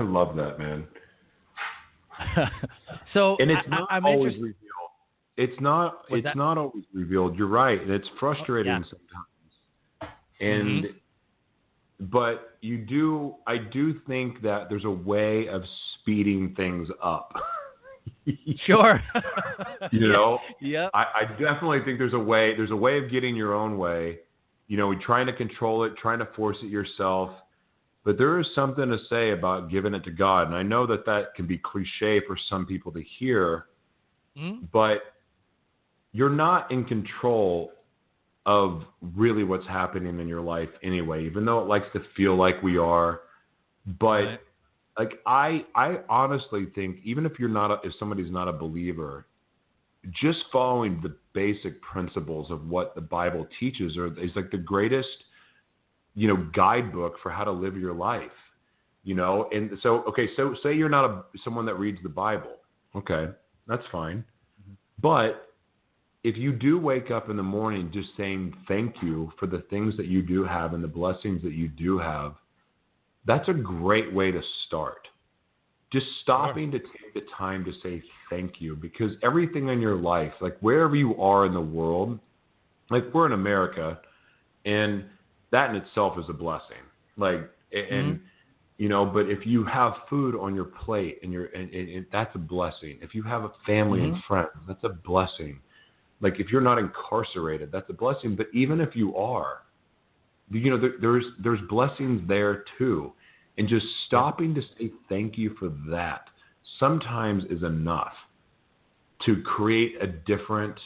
love that, man. So, and it's not always revealed. It's not always revealed. You're right. And it's frustrating sometimes. And But I do think that there's a way of speeding things up. Sure. You know? Yep. I definitely think there's a way of getting your own way. You know, trying to control it, trying to force it yourself. But there is something to say about giving it to God. And I know that can be cliche for some people to hear, but you're not in control of really what's happening in your life anyway, even though it likes to feel like we are. But like I honestly think even if if somebody's not a believer, just following the basic principles of what the Bible teaches is like the greatest, guidebook for how to live your life. And so say you're not someone that reads the Bible. Okay, that's fine. But if you do wake up in the morning just saying thank you for the things that you do have and the blessings that you do have, that's a great way to start. Just stopping to take the time to say thank you, because everything in your life, like wherever you are in the world, like we're in America, and that in itself is a blessing. Like, and but if you have food on your plate and that's a blessing. If you have a family and friends, that's a blessing. Like if you're not incarcerated, that's a blessing. But even if you are, there's blessings there too. And just stopping to say thank you for that sometimes is enough to create a different,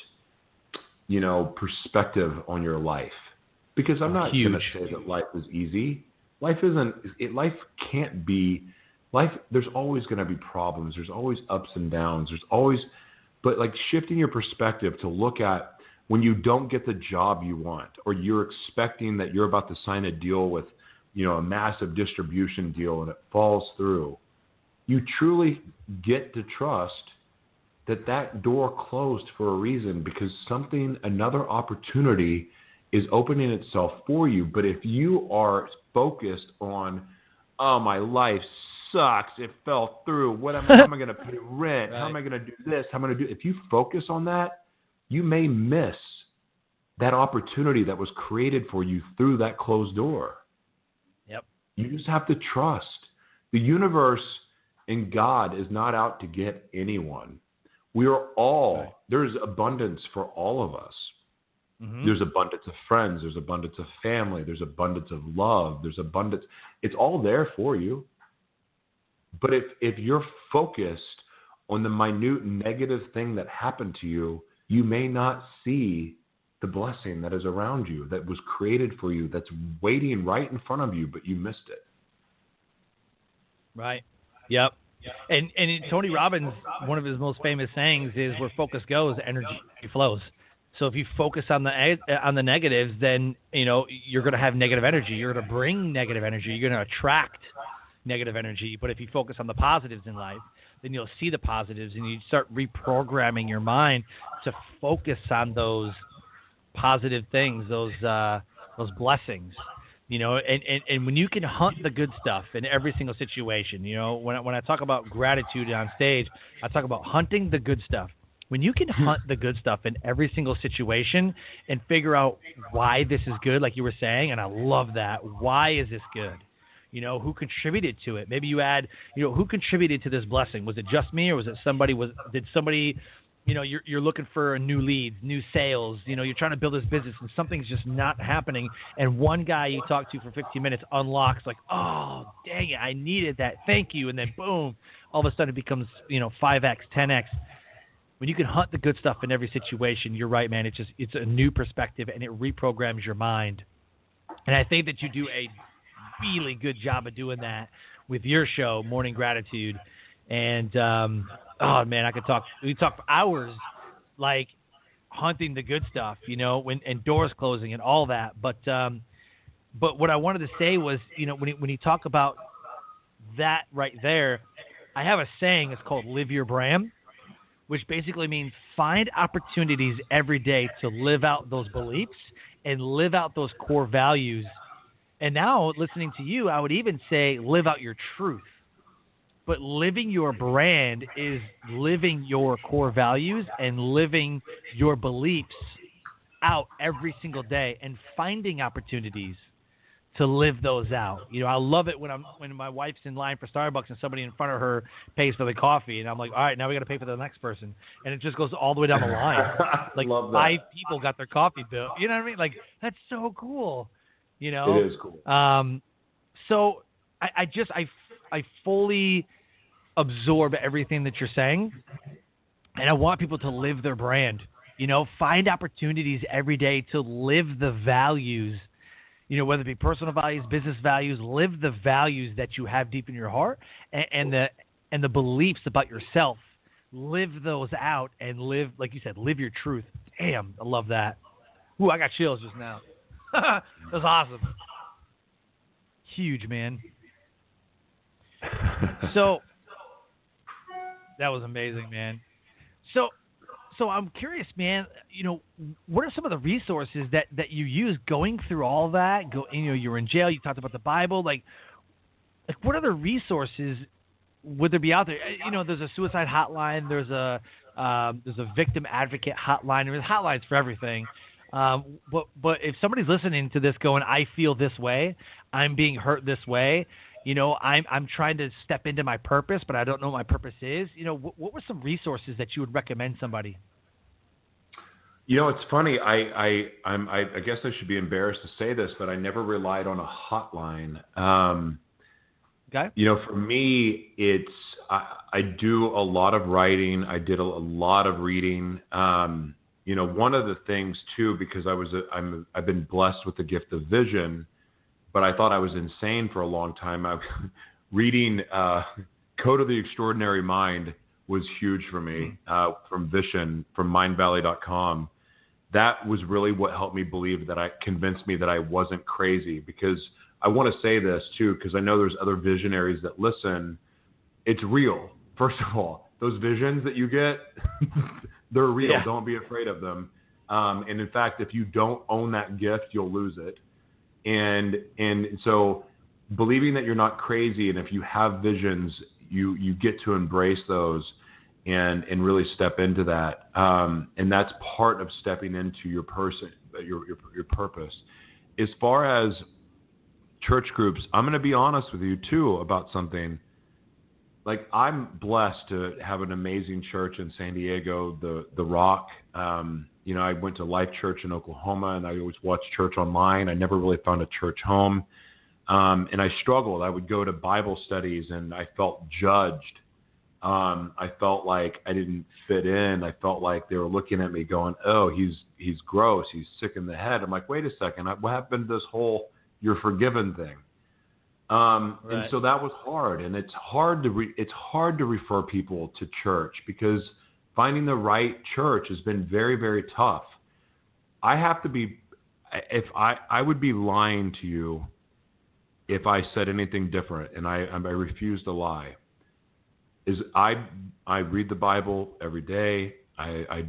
perspective on your life. Because I'm not going to say that life is easy. Life can't be. There's always going to be problems. There's always ups and downs. But like shifting your perspective to look at when you don't get the job you want, or you're expecting that you're about to sign a deal with, a massive distribution deal and it falls through, you truly get to trust that door closed for a reason, because another opportunity is opening itself for you. But if you are focused on, oh, my life sucks, it fell through, how am I going to pay rent? Right. How am I going to do this? How am I going to do? If you focus on that, you may miss that opportunity that was created for you through that closed door. Yep. You just have to trust. The universe and God is not out to get anyone. We are all, there's abundance for all of us. Mm-hmm. There's abundance of friends. There's abundance of family. There's abundance of love. There's abundance. It's all there for you. But if you're focused on the minute negative thing that happened to you, you may not see the blessing that is around you, that was created for you, that's waiting right in front of you, but you missed it. Right. Yep. And Tony Robbins, one of his most famous sayings is, where focus goes, energy flows. So if you focus on the negatives, then you're going to have negative energy. You're going to bring negative energy. You're going to attract negative energy. But if you focus on the positives in life, then you'll see the positives, and you start reprogramming your mind to focus on those positive things, those blessings. And when you can hunt the good stuff in every single situation, when I talk about gratitude on stage, I talk about hunting the good stuff. When you can hunt the good stuff in every single situation and figure out why this is good, like you were saying, and I love that. Why is this good? Who contributed to it? Maybe you add, who contributed to this blessing? Was it just me, or was it somebody? Did somebody? You're looking for new leads, new sales. You're trying to build this business, and something's just not happening. And one guy you talk to for 15 minutes unlocks, like, oh, dang it, I needed that. Thank you. And then boom, all of a sudden it becomes 5x, 10x. When you can hunt the good stuff in every situation, you're right, man. It's a new perspective, and it reprograms your mind. And I think that you do a really good job of doing that with your show, Morning Gratitude. And oh man, we talk for hours, like hunting the good stuff, and doors closing and all that. But what I wanted to say was, when you talk about that right there, I have a saying. It's called "Live Your Brand," which basically means find opportunities every day to live out those beliefs and live out those core values. And now, listening to you, I would even say live out your truth. But living your brand is living your core values and living your beliefs out every single day and finding opportunities to live those out. I love it when my wife's in line for Starbucks and somebody in front of her pays for the coffee, and I'm like, all right, now we got to pay for the next person, and it just goes all the way down the line. Like love that. 5 people got their coffee bill. You know what I mean? Like, that's so cool. It is cool. So I fully absorb everything that you're saying, and I want people to live their brand. Find opportunities every day to live the values. Whether it be personal values, business values, live the values that you have deep in your heart, and the beliefs about yourself. Live those out and live, like you said, live your truth. Damn, I love that. Ooh, I got chills just now. That was awesome. Huge, man. So that was amazing, man. So I'm curious, man, what are some of the resources that you use going through all that? You were in jail, you talked about the Bible, like what other resources would there be out there? There's a suicide hotline, there's a victim advocate hotline, there's hotlines for everything. But if somebody's listening to this going, I feel this way, I'm being hurt this way, I'm trying to step into my purpose, but I don't know what my purpose is. What were some resources that you would recommend somebody? It's funny. I guess I should be embarrassed to say this, but I never relied on a hotline. Okay. For me, it's I do a lot of writing. I did a lot of reading. One of the things too, because I've been blessed with the gift of vision. But I thought I was insane for a long time. Reading Code of the Extraordinary Mind was huge for me from Vision, from mindvalley.com. That was really what helped me believe convinced me that I wasn't crazy. Because I want to say this too, because I know there's other visionaries that listen. It's real. First of all, those visions that you get, they're real. Yeah. Don't be afraid of them. And in fact, if you don't own that gift, you'll lose it. And so believing that you're not crazy, and if you have visions, you get to embrace those and really step into that. And that's part of stepping into your purpose. As far as church groups, I'm going to be honest with you too about something. Like, I'm blessed to have an amazing church in San Diego, the Rock. I went to Life Church in Oklahoma, and I always watched church online. I never really found a church home. And I struggled. I would go to Bible studies, and I felt judged. I felt like I didn't fit in. I felt like they were looking at me going, oh, he's gross. He's sick in the head. I'm like, wait a second. What happened to this whole you're forgiven thing? Right. And so that was hard. And it's hard to refer people to church, because finding the right church has been very, very tough. I would be lying to you if I said anything different, and I refuse to lie. I read the Bible every day.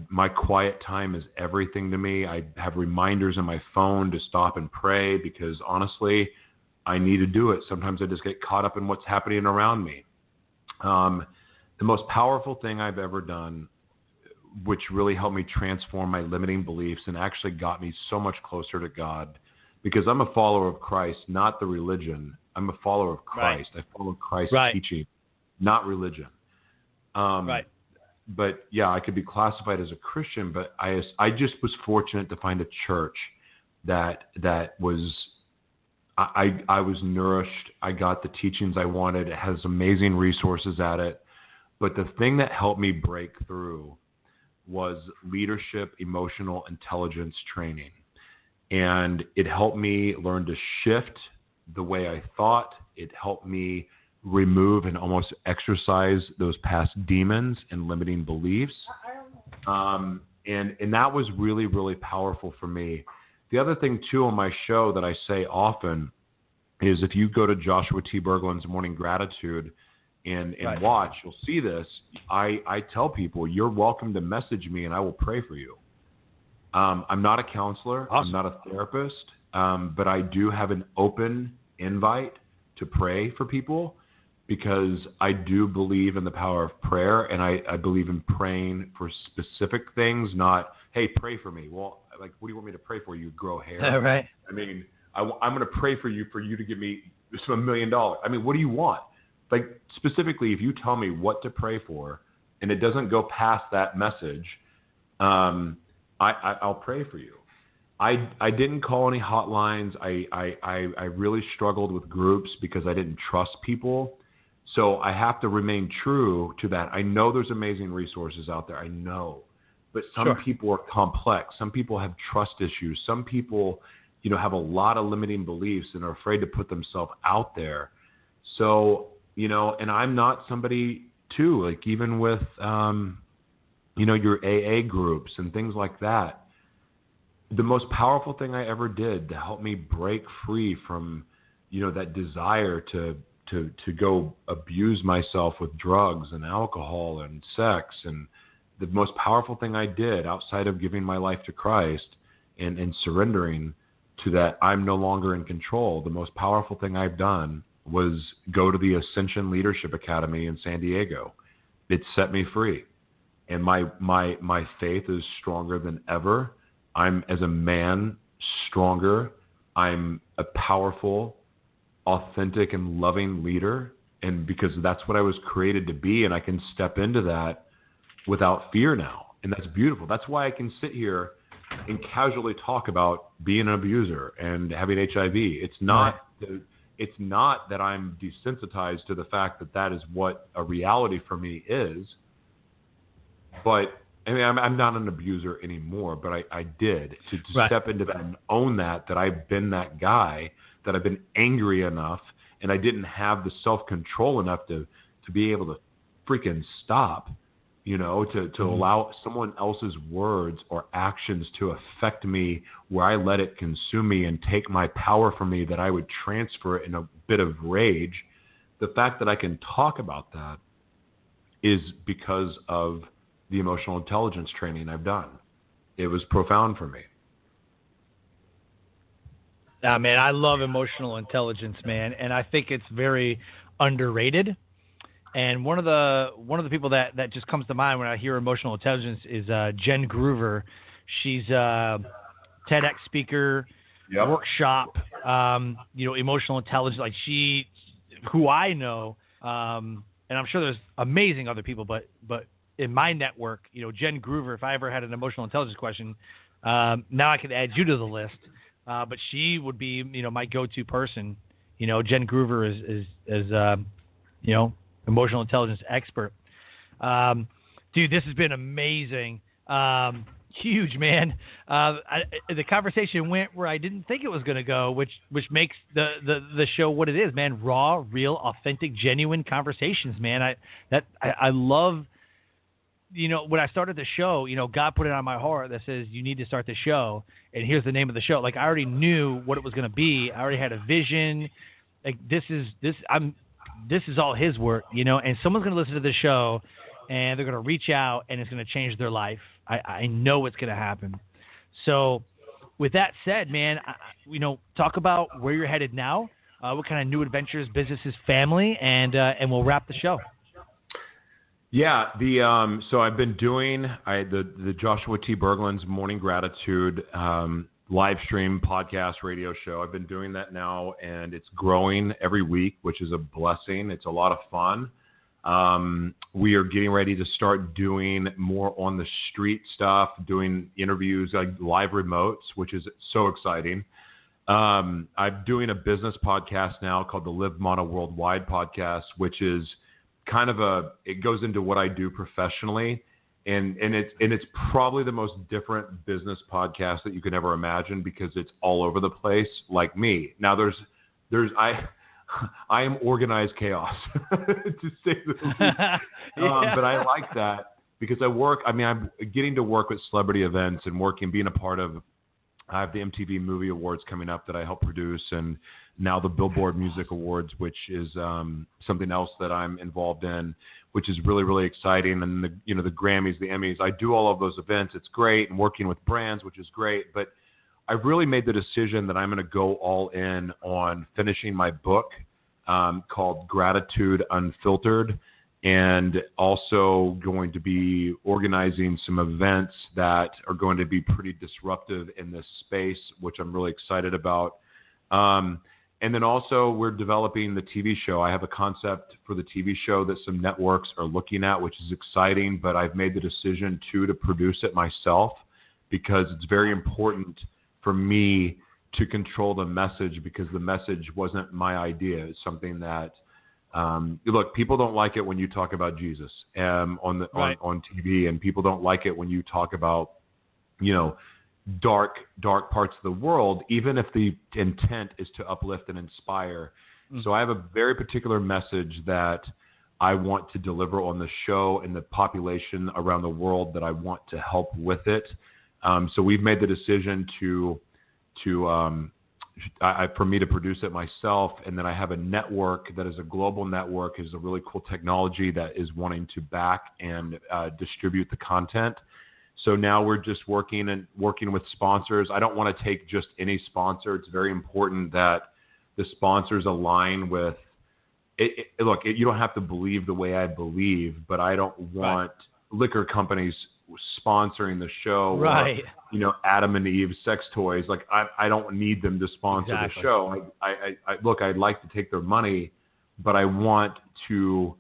My quiet time is everything to me. I have reminders on my phone to stop and pray, because honestly, I need to do it. Sometimes I just get caught up in what's happening around me. The most powerful thing I've ever done, which really helped me transform my limiting beliefs and actually got me so much closer to God, because I'm a follower of Christ, not the religion. I'm a follower of Christ. Right. I follow Christ's teaching, not religion. Right. But yeah, I could be classified as a Christian, but I just was fortunate to find a church that was, I was nourished. I got the teachings I wanted. It has amazing resources at it. But the thing that helped me break through was leadership, emotional intelligence training. And it helped me learn to shift the way I thought. It helped me remove and almost exorcise those past demons and limiting beliefs. And that was really, really powerful for me. The other thing, too, on my show that I say often is, if you go to Joshua T. Berglan's Morning Gratitude and watch, you'll see this. I tell people, you're welcome to message me and I will pray for you. I'm not a counselor. Awesome. I'm not a therapist, but I do have an open invite to pray for people, because I do believe in the power of prayer, and I believe in praying for specific things, not, hey, pray for me. Well, like, what do you want me to pray for? You grow hair? Right. I mean, I'm going to pray for you to give me $1 million. I mean, what do you want? Like, specifically, if you tell me what to pray for and it doesn't go past that message, I'll pray for you. I didn't call any hotlines. I really struggled with groups because I didn't trust people. So I have to remain true to that. I know there's amazing resources out there. I know. But some people are complex. Some people have trust issues. Some people, have a lot of limiting beliefs and are afraid to put themselves out there. So, and I'm not somebody too, like even with, your AA groups and things like that. The most powerful thing I ever did to help me break free from, that desire to go abuse myself with drugs and alcohol and sex, and the most powerful thing I did outside of giving my life to Christ and surrendering to that I'm no longer in control, the most powerful thing I've done was go to the Ascension Leadership Academy in San Diego. It set me free. And my faith is stronger than ever. I'm, as a man, stronger. I'm a powerful, authentic, and loving leader. And because that's what I was created to be, and I can step into that without fear now. And that's beautiful. That's why I can sit here and casually talk about being an abuser and having HIV. It's not that I'm desensitized to the fact that that is what a reality for me is. But I mean, I'm not an abuser anymore, but I did to step into that and own that I've been that guy, that I've been angry enough, and I didn't have the self-control enough to be able to freaking stop, to allow someone else's words or actions to affect me where I let it consume me and take my power from me, that I would transfer it in a bit of rage. The fact that I can talk about that is because of the emotional intelligence training I've done. It was profound for me. Yeah, man, I love emotional intelligence, man, and I think it's very underrated. And one of the people that just comes to mind when I hear emotional intelligence is Jen Groover. She's a TEDx speaker, workshop, emotional intelligence. Like who I know, and I'm sure there's amazing other people, but in my network, Jen Groover, if I ever had an emotional intelligence question, now I could add you to the list. But she would be, my go-to person. Jen Groover is emotional intelligence expert. Dude, this has been amazing. Huge, man. The conversation went where I didn't think it was going to go, which makes the show what it is, man. Raw, real, authentic, genuine conversations, man. I love. When I started the show, God put it on my heart that says you need to start the show, and here's the name of the show. Like, I already knew what it was going to be. I already had a vision. Like, this is all His work, and someone's going to listen to the show, and they're going to reach out, and it's going to change their life. I know it's going to happen. So, with that said, man, talk about where you're headed now, what kind of new adventures, businesses, family, and we'll wrap the show. Yeah, so I've been doing the Joshua T. Berglan's Morning Gratitude live stream podcast radio show. I've been doing that now, and it's growing every week, which is a blessing. It's a lot of fun. We are getting ready to start doing more on the street stuff, doing interviews, like live remotes, which is so exciting. I'm doing a business podcast now called the Live Mono Worldwide podcast, which is kind of it goes into what I do professionally, and it's probably the most different business podcast that you could ever imagine, because it's all over the place, like me. Now I am organized chaos, to say the least. But I like that because I'm getting to work with celebrity events and being a part of. I have the MTV Movie Awards coming up that I help produce, and now the Billboard Music Awards, which is something else that I'm involved in, which is really, really exciting. And the Grammys, the Emmys, I do all of those events. It's great, and working with brands, which is great. But I've really made the decision that I'm going to go all in on finishing my book called Gratitude Unfiltered, and also going to be organizing some events that are going to be pretty disruptive in this space, which I'm really excited about. And then also we're developing the TV show. I have a concept for the TV show that some networks are looking at, which is exciting, but I've made the decision to produce it myself because it's very important for me to control the message, because the message wasn't my idea. It's something that, look, people don't like it when you talk about Jesus on TV, and people don't like it when you talk about, dark parts of the world, even if the intent is to uplift and inspire. So I have a very particular message that I want to deliver on the show and the population around the world that I want to help with it. So we've made the decision for me to produce it myself, and then I have a network that is a global network, is a really cool technology that is wanting to back and distribute the content. So now we're just working with sponsors. I don't want to take just any sponsor. It's very important that the sponsors align with it. Look, you don't have to believe the way I believe, but I don't want liquor companies sponsoring the show. Right. Or, Adam and Eve sex toys. Like I don't need them to sponsor the show. I'd like to take their money, but I want to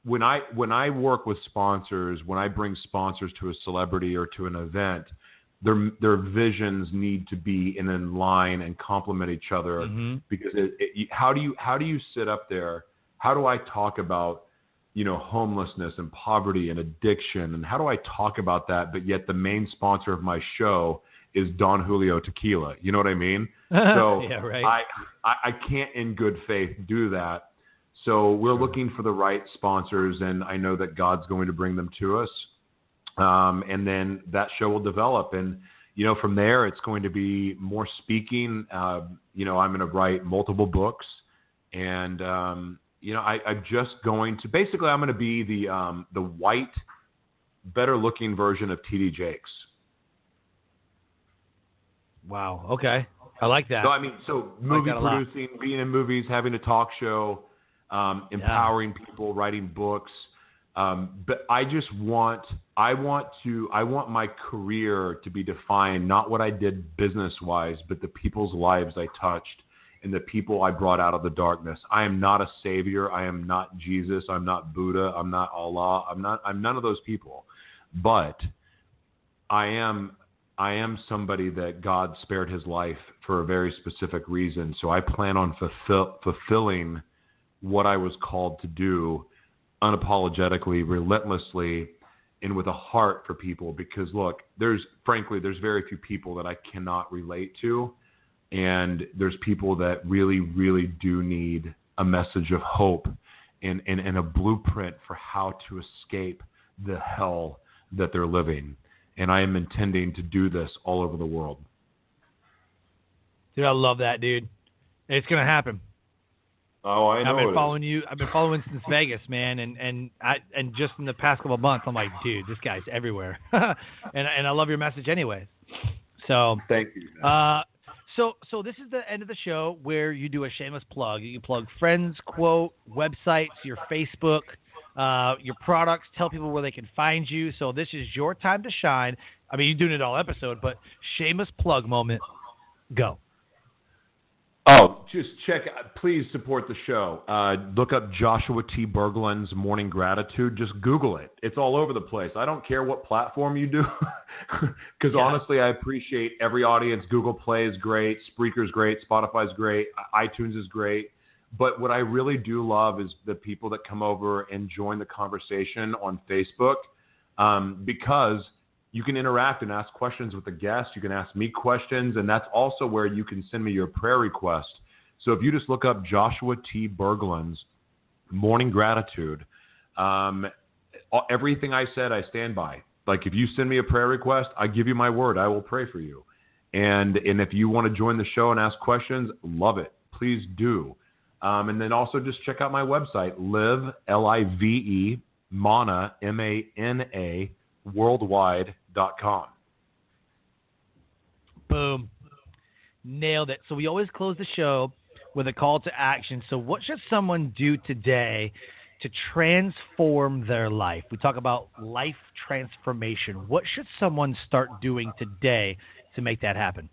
when I work with sponsors, when I bring sponsors to a celebrity or to an event, their visions need to be in line and complement each other. Because how do you sit up there? How do I talk about homelessness and poverty and addiction, and how do I talk about that? But yet the main sponsor of my show is Don Julio Tequila. You know what I mean? So yeah, right. I can't in good faith do that. So we're looking for the right sponsors, and I know that God's going to bring them to us. And then that show will develop. And, from there, it's going to be more speaking. I'm going to write multiple books. And, I'm just going to – basically, I'm going to be the white, better-looking version of T.D. Jakes. Wow. Okay. I like that. So movie producing, being in movies, having a talk show – empowering people, writing books. But I want my career to be defined, not what I did business-wise, but the people's lives I touched and the people I brought out of the darkness. I am not a savior. I am not Jesus. I'm not Buddha. I'm not Allah. I'm none of those people. But I am somebody that God spared his life for a very specific reason. So I plan on fulfilling what I was called to do unapologetically, relentlessly, and with a heart for people. Because look, there's very few people that I cannot relate to. And there's people that really, really do need a message of hope and a blueprint for how to escape the hell that they're living. And I am intending to do this all over the world. Dude, I love that, dude. It's going to happen. Oh, I know. I've been following you. I've been following since Vegas, man, and just in the past couple of months, I'm like, dude, this guy's everywhere, and I love your message, anyways. So thank you. So this is the end of the show where you do a shameless plug. You plug friends, quote, websites, your Facebook, your products. Tell people where they can find you. So this is your time to shine. I mean, you're doing it all episode, but shameless plug moment. Go. Oh, just please support the show. Look up Joshua T. Berglan's Morning Gratitude. Just Google it. It's all over the place. I don't care what platform you do, because honestly, I appreciate every audience. Google Play is great. Spreaker's great. Spotify's great. iTunes is great. But what I really do love is the people that come over and join the conversation on Facebook, because you can interact and ask questions with the guests. You can ask me questions, and that's also where you can send me your prayer request. So if you just look up Joshua T. Berglan's Morning Gratitude, everything I said, I stand by. Like if you send me a prayer request, I give you my word. I will pray for you. And if you want to join the show and ask questions, love it. Please do. And then also just check out my website, live, L-I-V-E, Mana, M-A-N-A, worldwide.com. Boom. Nailed it. So we always close the show with a call to action. So what should someone do today to transform their life? We talk about life transformation. What should someone start doing today to make that happen?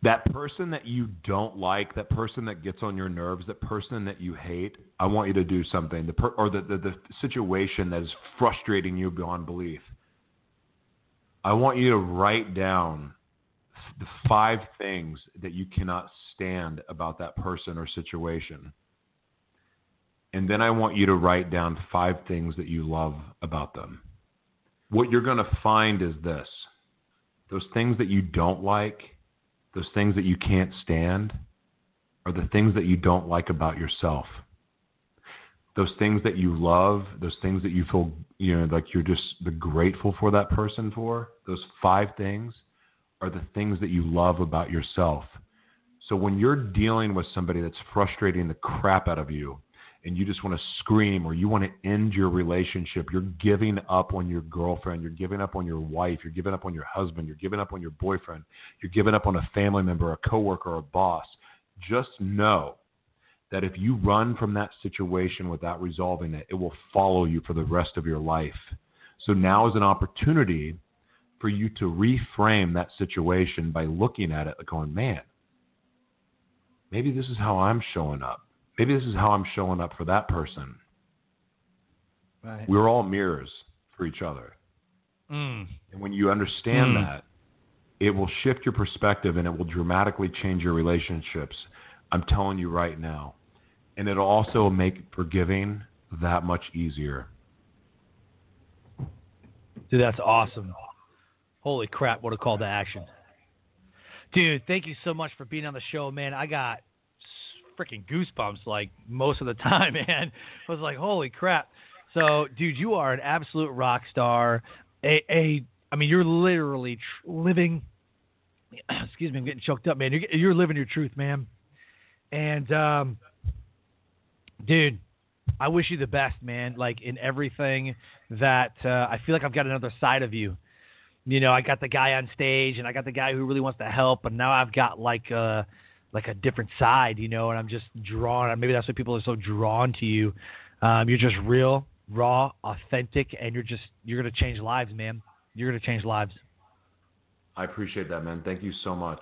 That person that you don't like, that person that gets on your nerves, that person that you hate, I want you to do something. The situation that is frustrating you beyond belief. I want you to write down the 5 things that you cannot stand about that person or situation. And then I want you to write down 5 things that you love about them. What you're going to find is this. Those things that you don't like, those things that you can't stand, are the things that you don't like about yourself. Those things that you love, those things that you feel, like you're just grateful for that person for, those 5 things are the things that you love about yourself. So when you're dealing with somebody that's frustrating the crap out of you, and you just want to scream, or you want to end your relationship, you're giving up on your girlfriend, you're giving up on your wife, you're giving up on your husband, you're giving up on your boyfriend, you're giving up on a family member, a coworker, a boss, just know that if you run from that situation without resolving it, it will follow you for the rest of your life. So now is an opportunity for you to reframe that situation by looking at it and going, man, maybe this is how I'm showing up. Maybe this is how I'm showing up for that person. Right. We're all mirrors for each other. And when you understand that, it will shift your perspective and it will dramatically change your relationships. I'm telling you right now. And it'll also make forgiving that much easier. Dude, that's awesome. Holy crap, what a call to action. Dude, thank you so much for being on the show, man. I got freaking goosebumps like most of the time, man. I was like, holy crap. So, dude, you are an absolute rock star. I mean, you're literally living. Excuse me, I'm getting choked up, man. You're living your truth, man. And, dude, I wish you the best, man. Like in everything that I feel like I've got another side of you. I got the guy on stage, and I got the guy who really wants to help, and now I've got like a different side, and I'm just drawn. Maybe that's why people are so drawn to you. You're just real, raw, authentic, and you're going to change lives, man. You're going to change lives. I appreciate that, man. Thank you so much.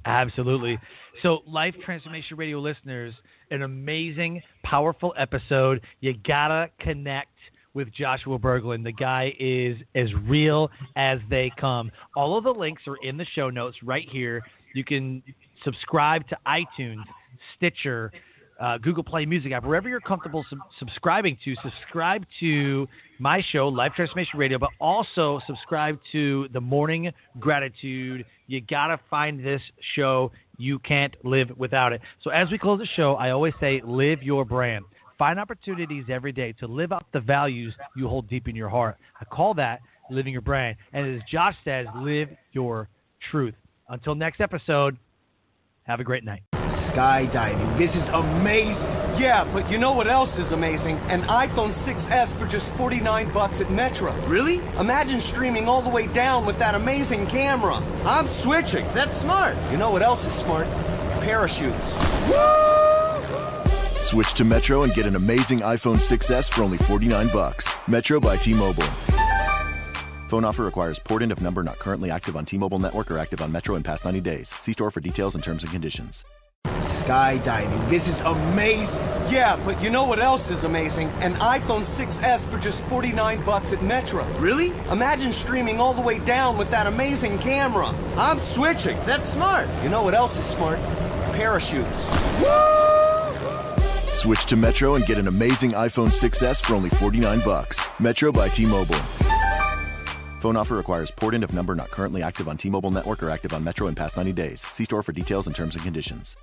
Absolutely. So, Life Transformation Radio listeners, an amazing, powerful episode. You got to connect with Joshua Berglan. The guy is as real as they come. All of the links are in the show notes right here. You can subscribe to iTunes, Stitcher, Google Play Music app, wherever you're comfortable subscribing to. Subscribe to my show, Life Transformation Radio, but also subscribe to The Morning Gratitude. You got to find this show. You can't live without it. So as we close the show, I always say, live your brand. Find opportunities every day to live out the values you hold deep in your heart. I call that living your brand. And as Josh says, live your truth. Until next episode, have a great night. Skydiving. This is amazing. Yeah, but you know what else is amazing? An iPhone 6S for just $49 at Metro. Really? Imagine streaming all the way down with that amazing camera. I'm switching. That's smart. You know what else is smart? Parachutes. Switch to Metro and get an amazing iPhone 6S for only $49. Metro by T-Mobile. Phone offer requires port-in of number not currently active on T-Mobile network or active on Metro in past 90 days. See store for details and terms and conditions. Skydiving. This is amazing. Yeah, but you know what else is amazing? An iPhone 6S for just $49 at Metro. Really? Imagine streaming all the way down with that amazing camera. I'm switching. That's smart. You know what else is smart? Parachutes. Switch to Metro and get an amazing iPhone 6S for only $49. Metro by T-Mobile. Phone offer requires port-in of number not currently active on T-Mobile network or active on Metro in past 90 days. See store for details and terms and conditions.